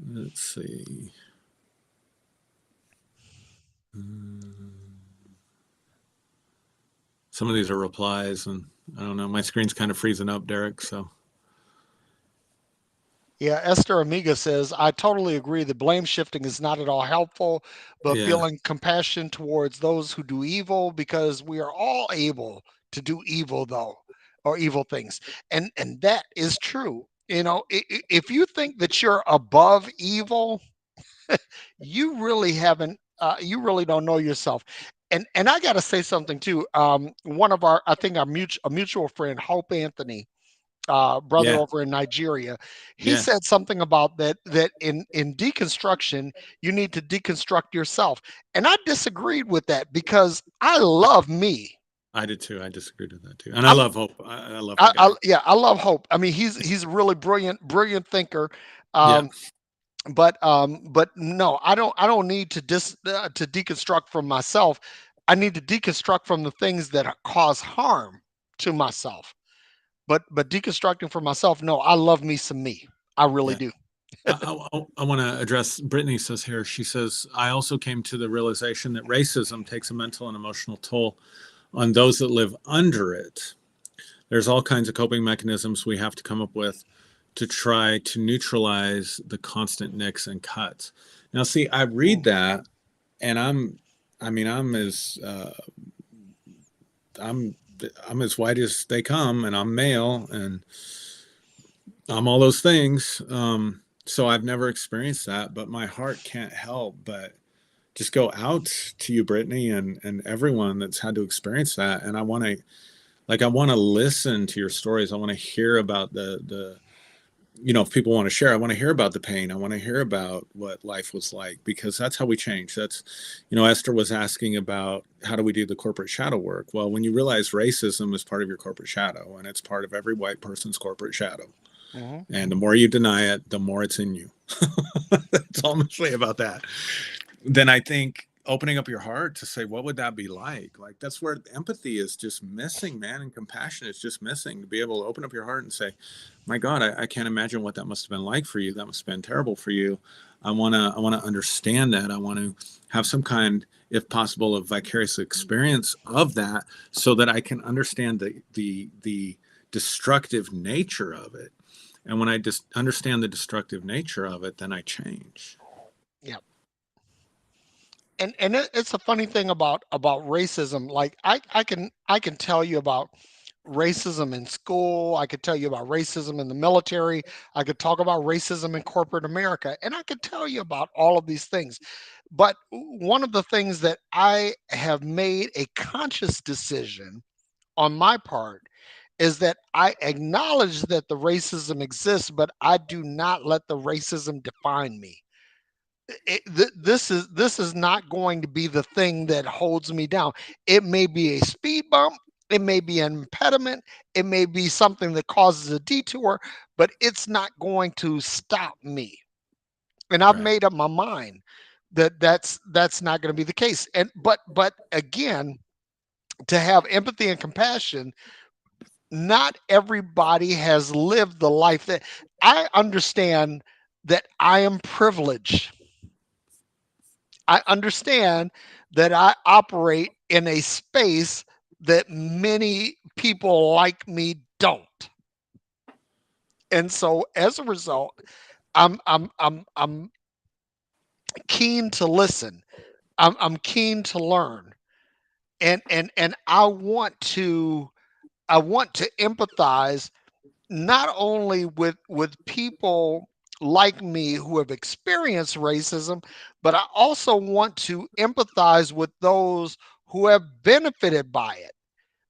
Let's see. Mm, Some of these are replies, and I don't know. My screen's kind of freezing up, Derrick. So Yeah, Esther Amiga says, I totally agree that blame shifting is not at all helpful, but yeah, feeling compassion towards those who do evil, because we are all able to do evil though, or evil things. And that is true. You know, if you think that you're above evil, you really haven't you really don't know yourself. And I got to say something too. One of our, I think our mutual friend Hope Anthony, brother yeah, over in Nigeria, he yeah. said something about that in deconstruction, you need to deconstruct yourself. And I disagreed with that because I love me. I did too. I disagreed with that too, and I I'm love Hope. I love that guy. yeah, I love Hope. I mean, he's a really brilliant thinker. Yeah, Um, but no, I don't need to deconstruct from myself. I need to deconstruct from the things that cause harm to myself. But deconstructing for myself, no, I love me some me. I really yeah. do. I want to address. Brittany says here. She says, I also came to the realization that racism takes a mental and emotional toll on those that live under it. There's all kinds of coping mechanisms we have to come up with to try to neutralize the constant nicks and cuts. Now, see, I read Mm. that, and I mean, I'm, I'm as white as they come, and I'm male, and I'm all those things. So I've never experienced that, but my heart can't help but just go out to you, Brittany, and everyone that's had to experience that. And I want to listen to your stories. I want to hear about the if people want to share, I want to hear about the pain. I want to hear about what life was like, because that's how we change. That's, Esther was asking about how do we do the corporate shadow work? Well, when you realize racism is part of your corporate shadow, and it's part of every white person's corporate shadow, Mhm. and the more you deny it, the more it's in you. That's all I'm gonna say about that. Then I think opening up your heart to say, what would that be like? Like, that's where empathy is just missing, man, and compassion is just missing. To be able to open up your heart and say, my God, I can't imagine what that must have been like for you. That must have been terrible for you. I wanna understand that. I want to have some kind, if possible, of vicarious experience of that, so that I can understand the destructive nature of it. And when I just understand the destructive nature of it, then I change. Yeah. And it's a funny thing about racism. Like I can tell you about racism in school. I could tell you about racism in the military. I could talk about racism in corporate America, and I could tell you about all of these things. But one of the things that I have made a conscious decision on my part is that I acknowledge that the racism exists, but I do not let the racism define me. This is not going to be the thing that holds me down. It may be a speed bump, it may be an impediment, it may be something that causes a detour, but it's not going to stop me. And I've Right. made up my mind that that's not going to be the case. And but again, to have empathy and compassion, not everybody has lived the life that I understand, that I am privileged. I understand that I operate in a space that many people like me don't. And so as a result, I'm keen to listen. I'm keen to learn. And I want to empathize not only with people like me who have experienced racism, but I also want to empathize with those who have benefited by it.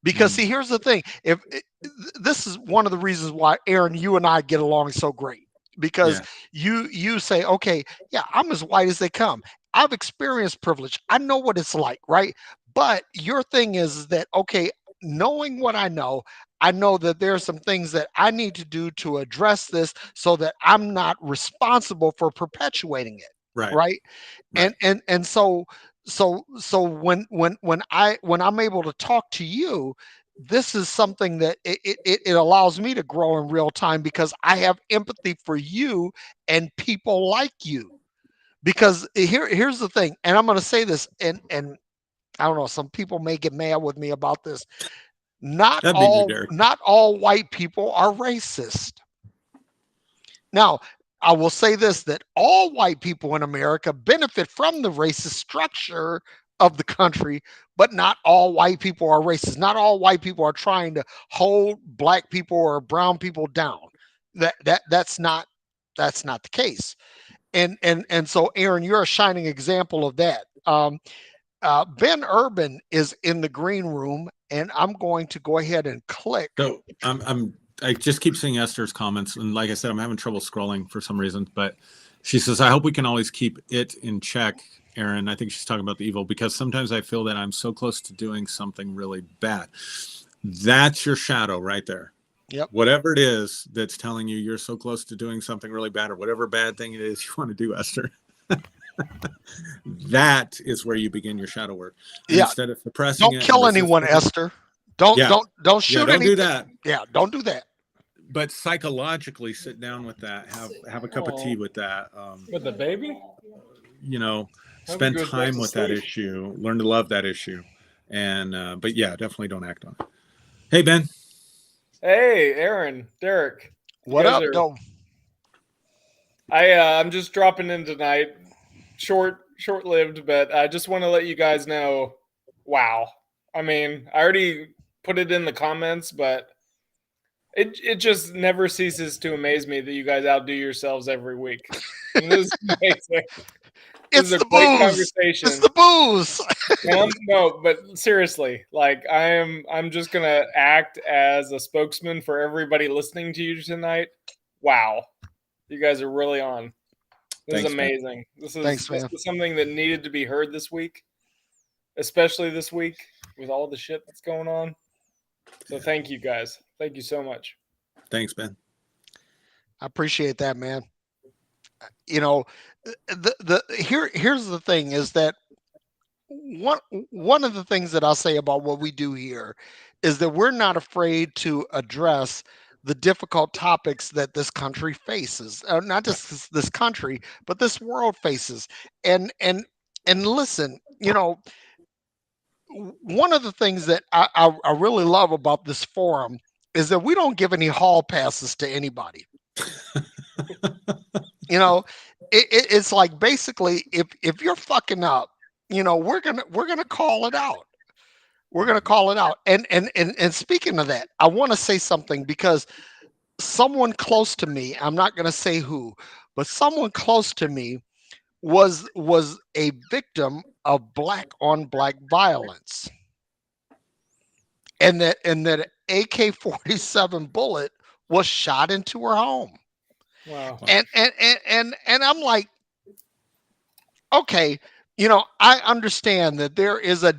Because Mm. see, here's the thing. This is one of the reasons why Aaron, you and I get along so great. Because Yeah. you say, okay, yeah, I'm as white as they come. I've experienced privilege. I know what it's like, right? But your thing is that okay, knowing what I know that there are some things that I need to do to address this so that I'm not responsible for perpetuating it, Right. right? Right. And so when I'm able to talk to you, this is something that it allows me to grow in real time because I have empathy for you and people like you. Because here's the thing, and I'm going to say this, and I don't know, some people may get mad with me about this. That'd be me, Derek. Not all white people are racist. Now, I will say this, that all white people in America benefit from the racist structure of the country, but not all white people are racist. Not all white people are trying to hold black people or brown people down. That's not the case. And so Aaron, you're a shining example of that. Ben Urban is in the green room, and I'm going to go ahead and click. So I just keep seeing Esther's comments, and like I said, I'm having trouble scrolling for some reason. But she says, "I hope we can always keep it in check." Aaron, I think she's talking about the evil because sometimes I feel that I'm so close to doing something really bad. That's your shadow right there. Yep. Whatever it is that's telling you you're so close to doing something really bad, or whatever bad thing it is you want to do, Esther, that is where you begin your shadow work. And Yeah. instead of suppressing Don't it and kill anyone, resisting it, Esther. Don't yeah, don't don't yeah, shoot don't do anything. that. Yeah, don't do that. But psychologically, sit down with that, have a cup of tea Oh, with that. with the baby? You know, Hope he spend goes back time to with that sleep. issue, learn to love that issue, and but yeah, definitely don't act on it. Hey Ben, Hey, Aaron, Derrick, you What guys up, are. though? I'm just dropping in tonight. Short lived, but I just want to let you guys know. Wow. I mean, I already put it in the comments, but it just never ceases to amaze me that you guys outdo yourselves every week. And this is amazing. This is It's a the great booze. It's conversation. the booze. And I'm no, but seriously, like I'm just gonna act as a spokesman for everybody listening to you tonight. Wow. You guys are really on. This is thanks Ben. amazing. Thanks, This man. is something that needed to be heard this week, especially this week with all the shit that's going on. So thank you guys. Thank you so much. Thanks Ben. I appreciate that, man. You know, here's the thing is that one one of the things that I'll say about what we do here is that we're not afraid to address the difficult topics that this country faces. Not Right. just this country, but this world faces. And listen, you know, one of the things that I really love about this forum is that we don't give any hall passes to anybody. You know, it's like basically if you're fucking up, you know, we're gonna call it out. We're gonna call it out. And speaking of that, I want to say something because someone close to me, I'm not gonna say who, but someone close to me was a victim of black on black violence, and that AK-47 bullet was shot into her home. Wow. Wow. And I'm like, okay, you know, I understand that there is a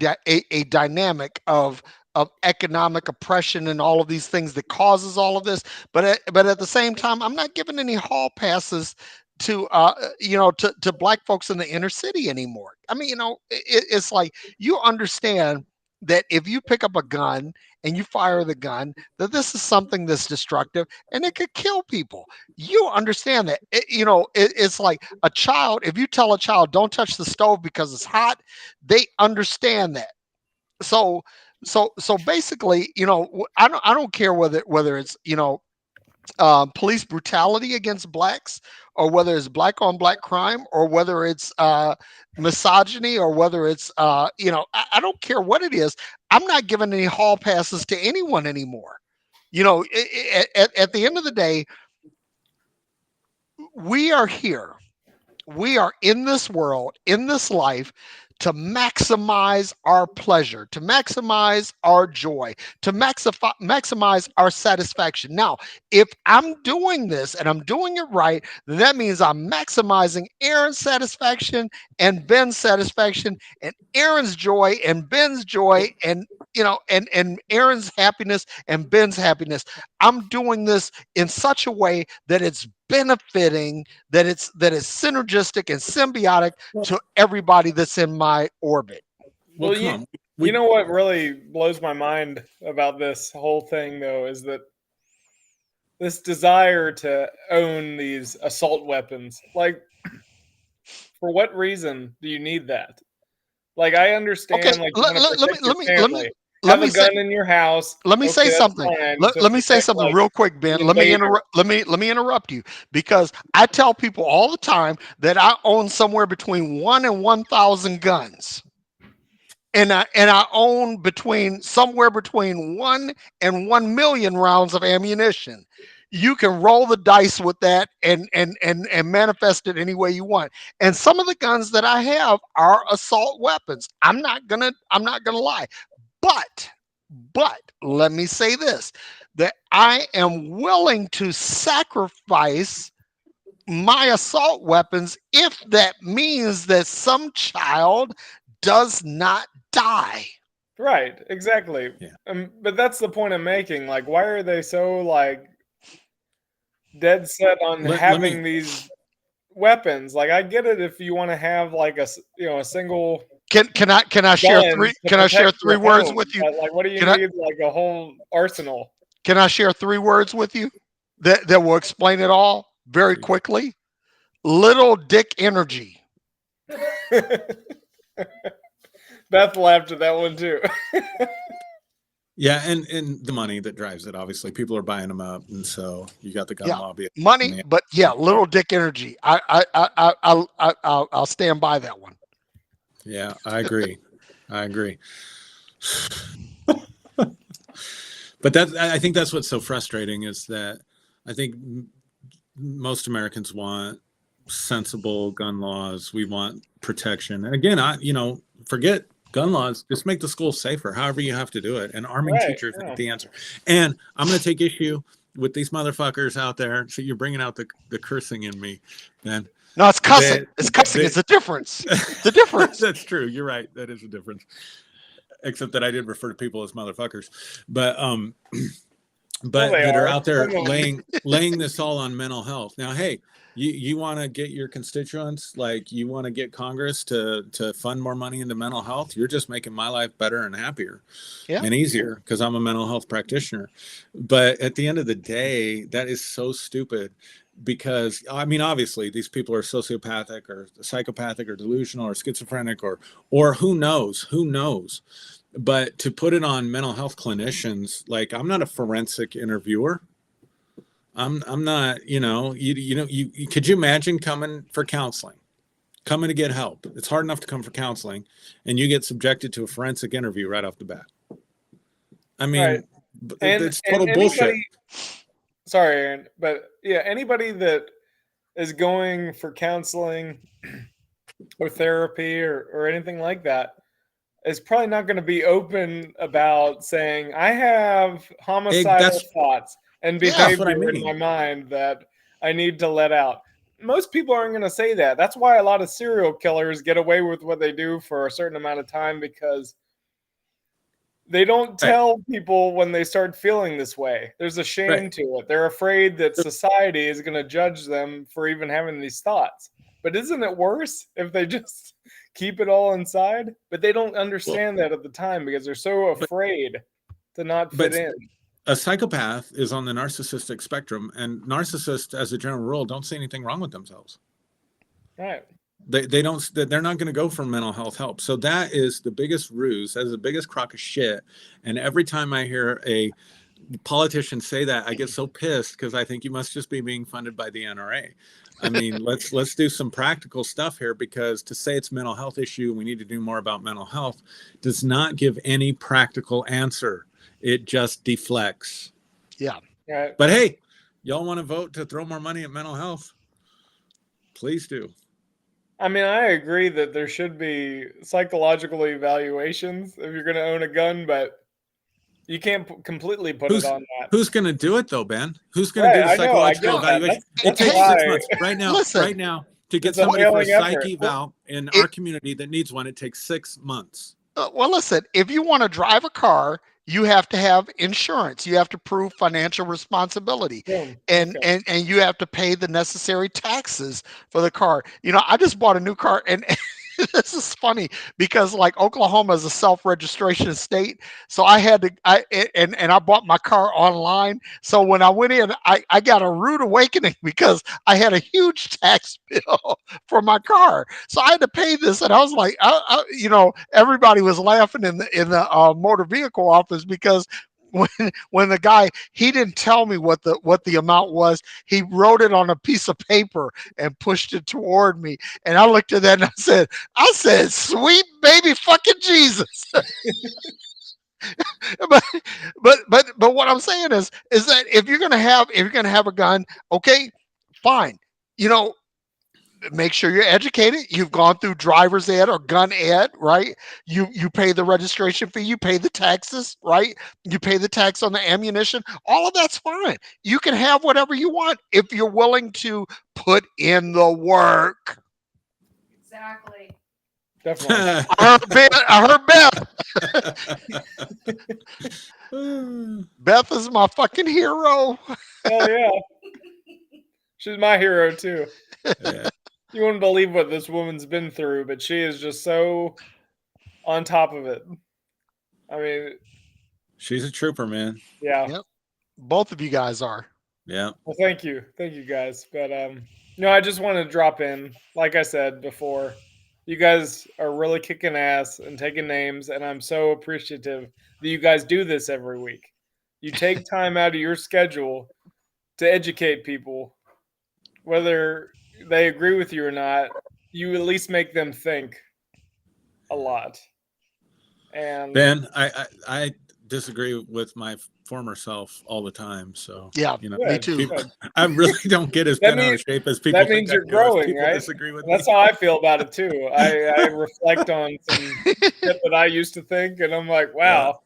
dynamic of economic oppression and all of these things that causes all of this, but at the same time, I'm not giving any hall passes to you know, to black folks in the inner city anymore. I mean, you know, it's like you understand that if you pick up a gun and you fire the gun, that this is something that's destructive and it could kill people. You understand that. It's like a child. If you tell a child, don't touch the stove because it's hot, they understand that. So, so basically, I don't care whether it's, police brutality against blacks, or whether it's black on black crime, or whether it's misogyny, or whether it's I don't care what it is. I'm not giving any hall passes to anyone anymore. At the end of the day, we are here, we are in this world, in this life, to maximize our pleasure, to maximize our joy, to maximize our satisfaction. Now, if I'm doing this and I'm doing it right, then that means I'm maximizing Aaron's satisfaction and Ben's satisfaction, and Aaron's joy and Ben's joy, and and Aaron's happiness and Ben's happiness. I'm doing this in such a way that it's benefiting, that is synergistic and symbiotic to everybody that's in my orbit. Well, you know what really blows my mind about this whole thing, though, is that this desire to own these assault weapons. Like, for what reason do you need that? Like, I understand, Okay, like, you want to protect your family. let Have me a say gun in your house. let me say that's something. fine to Let me say protect, something like, real quick, Ben. an Let me invader. interrupt. Let me interrupt you, because I tell people all the time that I own somewhere between 1 and 1,000 guns, and I own somewhere between 1 and 1 million rounds of ammunition. You can roll the dice with that and manifest it any way you want. And some of the guns that I have are assault weapons. I'm not gonna lie. But let me say this, that I am willing to sacrifice my assault weapons if that means that some child does not die. Right, exactly. Yeah. But that's the point I'm making. Like, why are they so, like, dead set on Let me having these weapons? Like, I get it if you want to have, like, a single Can I share gun three to can I share protect three your words home, with you? but, like, what do you Can I need, like, a whole arsenal? can I share 3 words with you that will explain it all very quickly? Little dick energy. Beth laughed at that one too. Yeah, and the money that drives it. Obviously, people are buying them up, and so you got the gun Yeah, lobby. money, but yeah, little dick energy. I'll stand by that one. Yeah, I agree. I agree. But I think that's what's so frustrating, is that I think most Americans want sensible gun laws. We want protection. And again, forget gun laws. Just make the schools safer, however you have to do it. And arming Right. teachers Yeah. ain't the answer. And I'm going to take issue with these motherfuckers out there. So you're bringing out the cursing in me, man. No, it's cussing. It's cussing. It's a difference. It's a difference. That's true. You're right. That is a difference. Except that I did refer to people as motherfuckers. But that are out there laying this all on mental health. Now, hey, you want to get your constituents, like, you want to get Congress to fund more money into mental health, you're just making my life better and happier and easier, because I'm a mental health practitioner. But at the end of the day, that is so stupid, because I mean, obviously these people are sociopathic or psychopathic or delusional or schizophrenic or who knows. But to put it on mental health clinicians, like, I'm not a forensic interviewer. I'm not, you could you imagine coming for counseling, coming to get help? It's hard enough to come for counseling, and you get subjected to a forensic interview right off the bat. I mean, right. It's total bullshit. Sorry, Aaron, but yeah, anybody that is going for counseling or therapy or anything like that is probably not going to be open about saying, I have homicidal thoughts and behavior in my mind that I need to let out. Most people aren't going to say that. That's why a lot of serial killers get away with what they do for a certain amount of time, because they don't tell people when they start feeling this way. There's a shame to it. They're afraid that society is going to judge them for even having these thoughts. But isn't it worse if they just keep it all inside? But they don't understand that at the time because they're so afraid to not fit in. A psychopath is on the narcissistic spectrum, and narcissists, as a general rule, don't see anything wrong with themselves. Right. They don't. They're not going to go for mental health help. So that is the biggest ruse. That is the biggest crock of shit. And every time I hear a politician say that, I get so pissed because I think you must just be being funded by the NRA. I mean, let's do some practical stuff here, because to say it's a mental health issue, we need to do more about mental health, does not give any practical answer. It just deflects. Yeah. Right. But hey, y'all want to vote to throw more money at mental health? Please do. I mean, I agree that there should be psychological evaluations if you're going to own a gun, but you can't completely put it on that. Who's going to do it though, Ben? Who's going to do the psychological evaluation? It takes 6 months. Right now, to get somebody for a psych eval in our community that needs one, it takes 6 months. Well, listen, if you want to drive a car, you have to have insurance. You have to prove financial responsibility, and you have to pay the necessary taxes for the car. You know, I just bought a new car, and this is funny because like Oklahoma is a self-registration state, so I had to I bought my car online. So when I went in, I got a rude awakening because I had a huge tax bill for my car, so I had to pay this, and I was like, you know, everybody was laughing in the motor vehicle office because when the guy, he didn't tell me what the amount was. He wrote it on a piece of paper and pushed it toward me, and I looked at that and I said, sweet baby fucking Jesus. but what I'm saying is that if you're gonna have a gun, okay, fine, you know, make sure you're educated. You've gone through driver's ed or gun ed, right? You pay the registration fee, you pay the taxes, right? You pay the tax on the ammunition. All of that's fine. You can have whatever you want if you're willing to put in the work. Exactly. Definitely. I heard Beth. Beth is my fucking hero. Hell yeah. She's my hero too. Yeah. You wouldn't believe what this woman's been through, but she is just so on top of it. I mean, She's a trooper, man. yeah. Yep. Both of you guys are. Yeah. Well, thank you guys. But no, I just want to drop in. Like I said before, you guys are really kicking ass and taking names, and I'm so appreciative that you guys do this every week. You take time out of your schedule to educate people, whether they agree with you or not. You at least make them think a lot. And Ben, I disagree with my former self all the time. So yeah, you know, me too. I really don't get as bent out of shape as people. That means you're growing, right? Disagree with That's me. how I feel about it too. I reflect on some shit that I used to think, and I'm like, wow,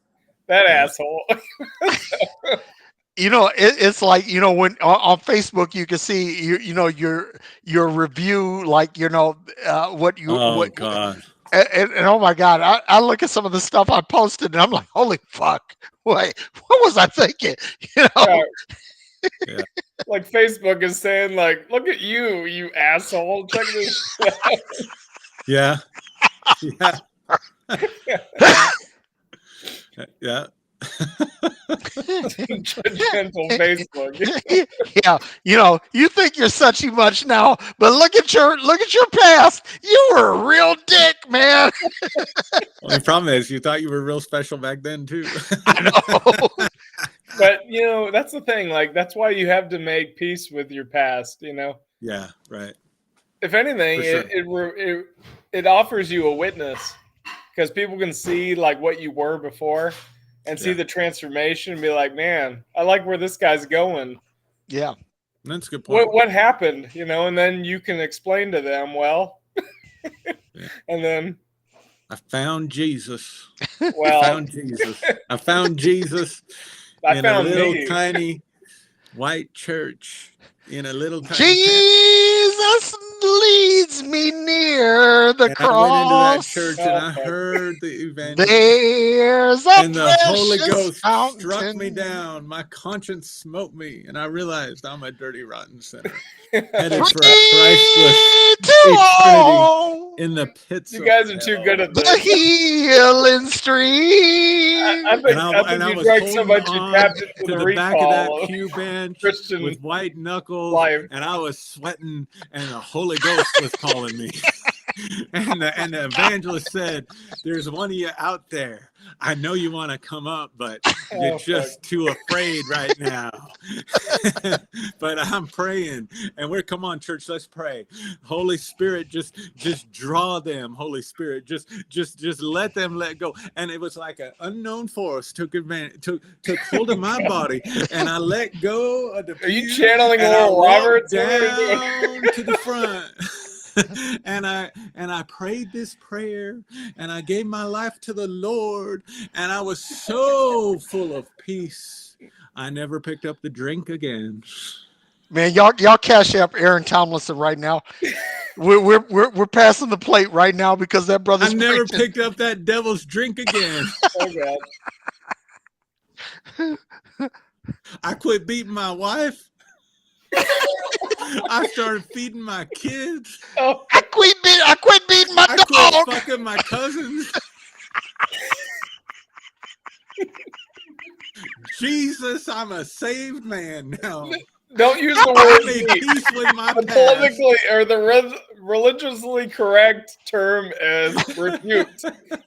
that asshole. You know, it's like, you know, when on Facebook you can see you know your review, like, you know, what you God. And oh my God, I look at some of the stuff I posted and I'm like, holy fuck, wait, what was I thinking? You know, Yeah. Like Facebook is saying, like, look at you asshole. Check this out. Yeah. Yeah. Yeah. Gentle Facebook. Yeah, you know, you think you're such much now, but look at your past. You were a real dick, man. Well, the problem is you thought you were real special back then too. I know. But you know, that's the thing. Like, that's why you have to make peace with your past. You know. Yeah. Right. If anything, For it offers you a witness, because people can see like what you were before and see the transformation and be like, man, I like where this guy's going. Yeah. That's a good point. What happened, you know, and then you can explain to them, well, and then I found Jesus. well, I found Jesus. I found Jesus I in found a little me. tiny white church in a little tiny tent. Jesus leads me near the And I went into that cross. church and I heard the evangelist. There's a And the Holy precious Ghost fountain. struck me down. My conscience smote me. And I realized I'm a dirty, rotten sinner, headed for a Free Christless to eternity all in the pits You of guys are too hell. good at the this. healing stream. I think I you was drank so holding much you on tapped into to the the back of that recall of pew bench Christian with white knuckles, life. and I was sweating, and the Holy Ghost was calling me. And the evangelist said, "There's one of you out there. I know you want to come up, but you're just too afraid right now." But I'm praying, and come on, church, let's pray. Holy Spirit, just draw them. Holy Spirit, just let them let go. And it was like an unknown force took hold of my body, and I let go of the pew. Are you channeling and Oral I walked Roberts? What are you doing? down to the front. And I prayed this prayer, and I gave my life to the Lord, and I was so full of peace. I never picked up the drink again. Man, y'all cash up Aaron Tomlinson right now. We're passing the plate right now because that brother's I never preaching. picked up that devil's drink again. Oh God. I quit beating my wife. I started feeding my kids. Oh, I quit beating my I dog. quit fucking my cousins. Jesus, I'm a saved man now. don't use the I word made meat. peace with my The past. politically or the religiously correct term is refute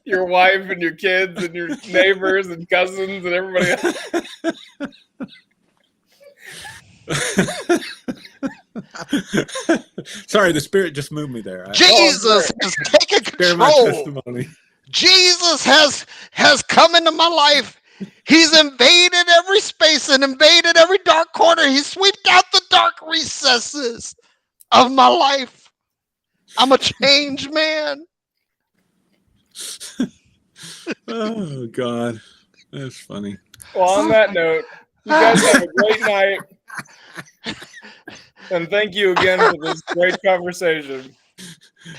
your wife and your kids and your neighbors and cousins and everybody else. Sorry, the Spirit just moved me there. Jesus has taken Share my control. testimony. Jesus has come into my life. He's invaded every space and invaded every dark corner. He swept out the dark recesses of my life. I'm a changed man. Oh God, that's funny. Well, on that note, you guys have a great night. And thank you again for this great conversation.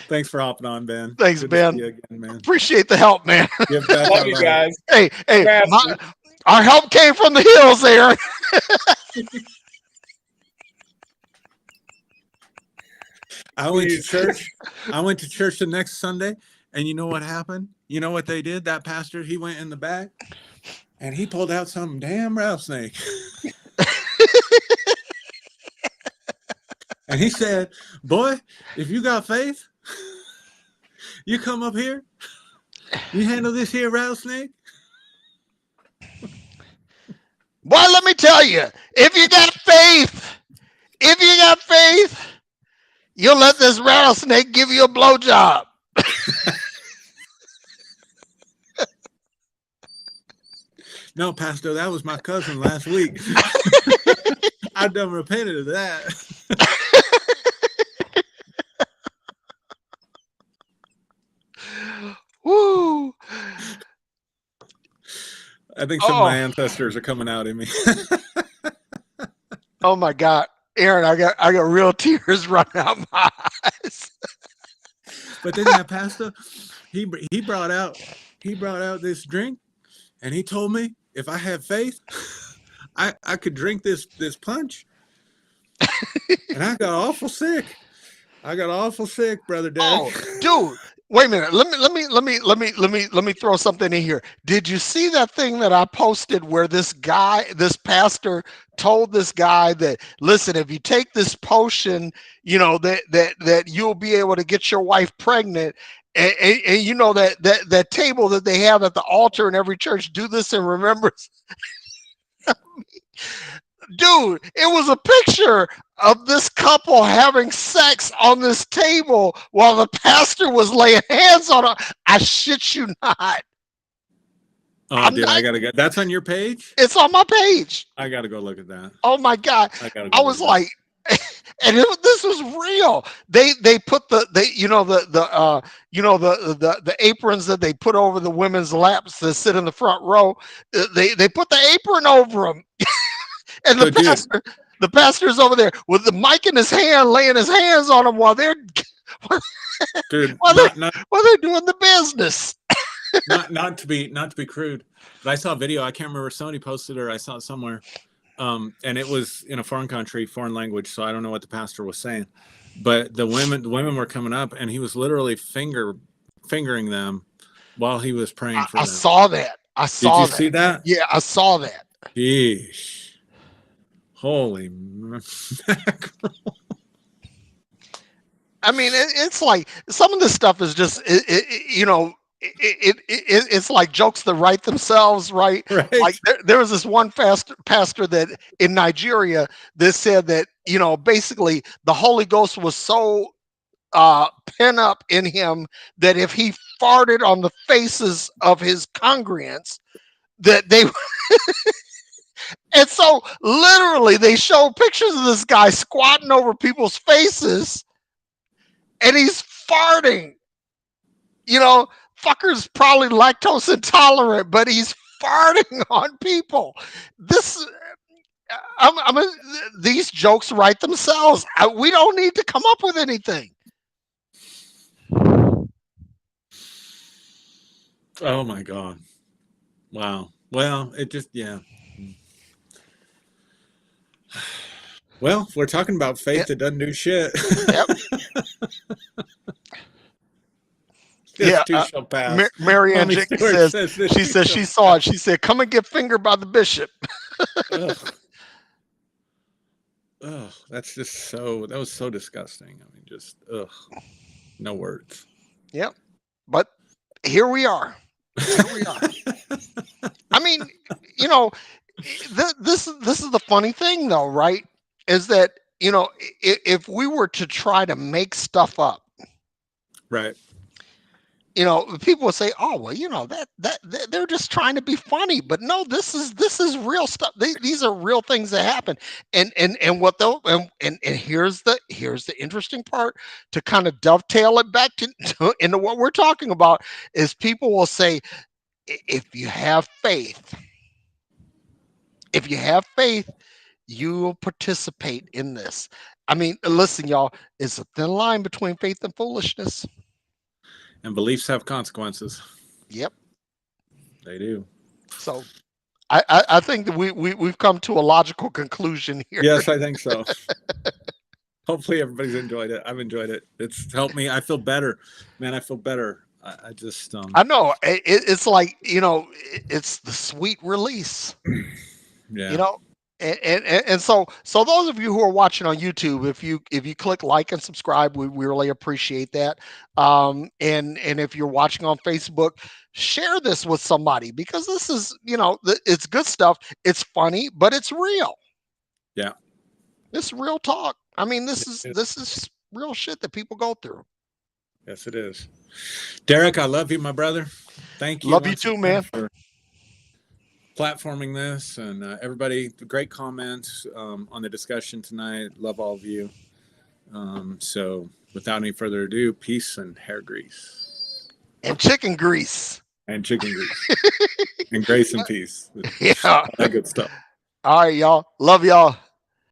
Thanks for hopping on, Ben. Thanks, Good Ben. to see you again, man. Appreciate the help, man. Give back Love our you right. guys. Hey, Master. our help came from the hills, Aaron. I went to church. I went to church the next Sunday, and you know what happened? You know what they did? That pastor, he went in the back, and he pulled out some damn rattlesnake. And he said, "Boy, if you got faith, you come up here, you handle this here rattlesnake." Boy, let me tell you, if you got faith, you'll let this rattlesnake give you a blowjob. No, Pastor, that was my cousin last week. I done repented of that. Woo! I think some of my ancestors are coming out in me. Oh my God, Aaron, I got real tears running out my eyes. But then that pastor, he brought out this drink, and he told me if I had faith, I could drink this punch. And I got awful sick. Brother Derrick. Oh, dude, wait a minute. Let me throw something in here. Did you see that thing that I posted where this pastor told this guy that, listen, if you take this potion, that you'll be able to get your wife pregnant. And you know that table that they have at the altar in every church, do this in remembrance. Dude, it was a picture of this couple having sex on this table while the pastor was laying hands on her. I shit you not. Oh, dude, I gotta go. That's on your page? It's on my page. I gotta go look at that. Oh my God. I was like, and this was real. They put the aprons that they put over the women's laps that sit in the front row. They put the apron over them. And the pastor, The pastor's over there with the mic in his hand, laying his hands on them while they're Dude, while they're, not while they're doing the business. not to be crude, but I saw a video. I can't remember, somebody posted it or I saw it somewhere. And it was in a foreign country, foreign language, so I don't know what the pastor was saying. But the women were coming up, and he was literally fingering them while he was praying for I them. saw that. Did you see that? Yeah, I saw that. Yeesh. Holy mackerel. I mean, it's like some of this stuff is just, it's like jokes that write themselves, right? Right. Like there was this one pastor that in Nigeria that said that, basically the Holy Ghost was so pent up in him that if he farted on the faces of his congregants, that they and so literally they show pictures of this guy squatting over people's faces and he's farting. Fucker's probably lactose intolerant, but he's farting on people. This these jokes write themselves. We don't need to come up with anything. Oh my God. Wow. Well, it just, yeah. Well, we're talking about faith that doesn't do shit. Yep. This too shall pass. Marianne Mommy Jenkins Stewart says, she said she saw it. She said, "Come and get fingered by the bishop." Ugh. Ugh, that was so disgusting. I mean, just, ugh, no words. Yep. But here we are. I mean, this is the funny thing though, right? Is that, if we were to try to make stuff up, right? People will say, "Oh, well, that they're just trying to be funny." But no, this is real stuff. These are real things that happen. And what they'll and here's the interesting part to kind of dovetail it back into what we're talking about is people will say, if you have faith, you will participate in this. I mean, listen, y'all, it's a thin line between faith and foolishness. And beliefs have consequences. Yep, they do. So I think that we've come to a logical conclusion here. Yes, I think so. Hopefully everybody's enjoyed it. I've enjoyed it. It's helped me. I feel better, man. I feel better. I just I know it's like, it's the sweet release. Yeah. And so those of you who are watching on YouTube, if you click like and subscribe, we really appreciate that. And if you're watching on Facebook, share this with somebody, because this is, it's good stuff. It's funny, but it's real. Yeah. It's real talk. I mean, this is real shit that people go through. Yes, it is. Derrick, I love you, my brother. Thank you. Love you too, man. For platforming this, and everybody, great comments on the discussion tonight. Love all of you. So without any further ado, peace and hair grease. And chicken grease. And chicken grease. And grace and peace. Yeah. All that good stuff. All right, y'all. Love y'all.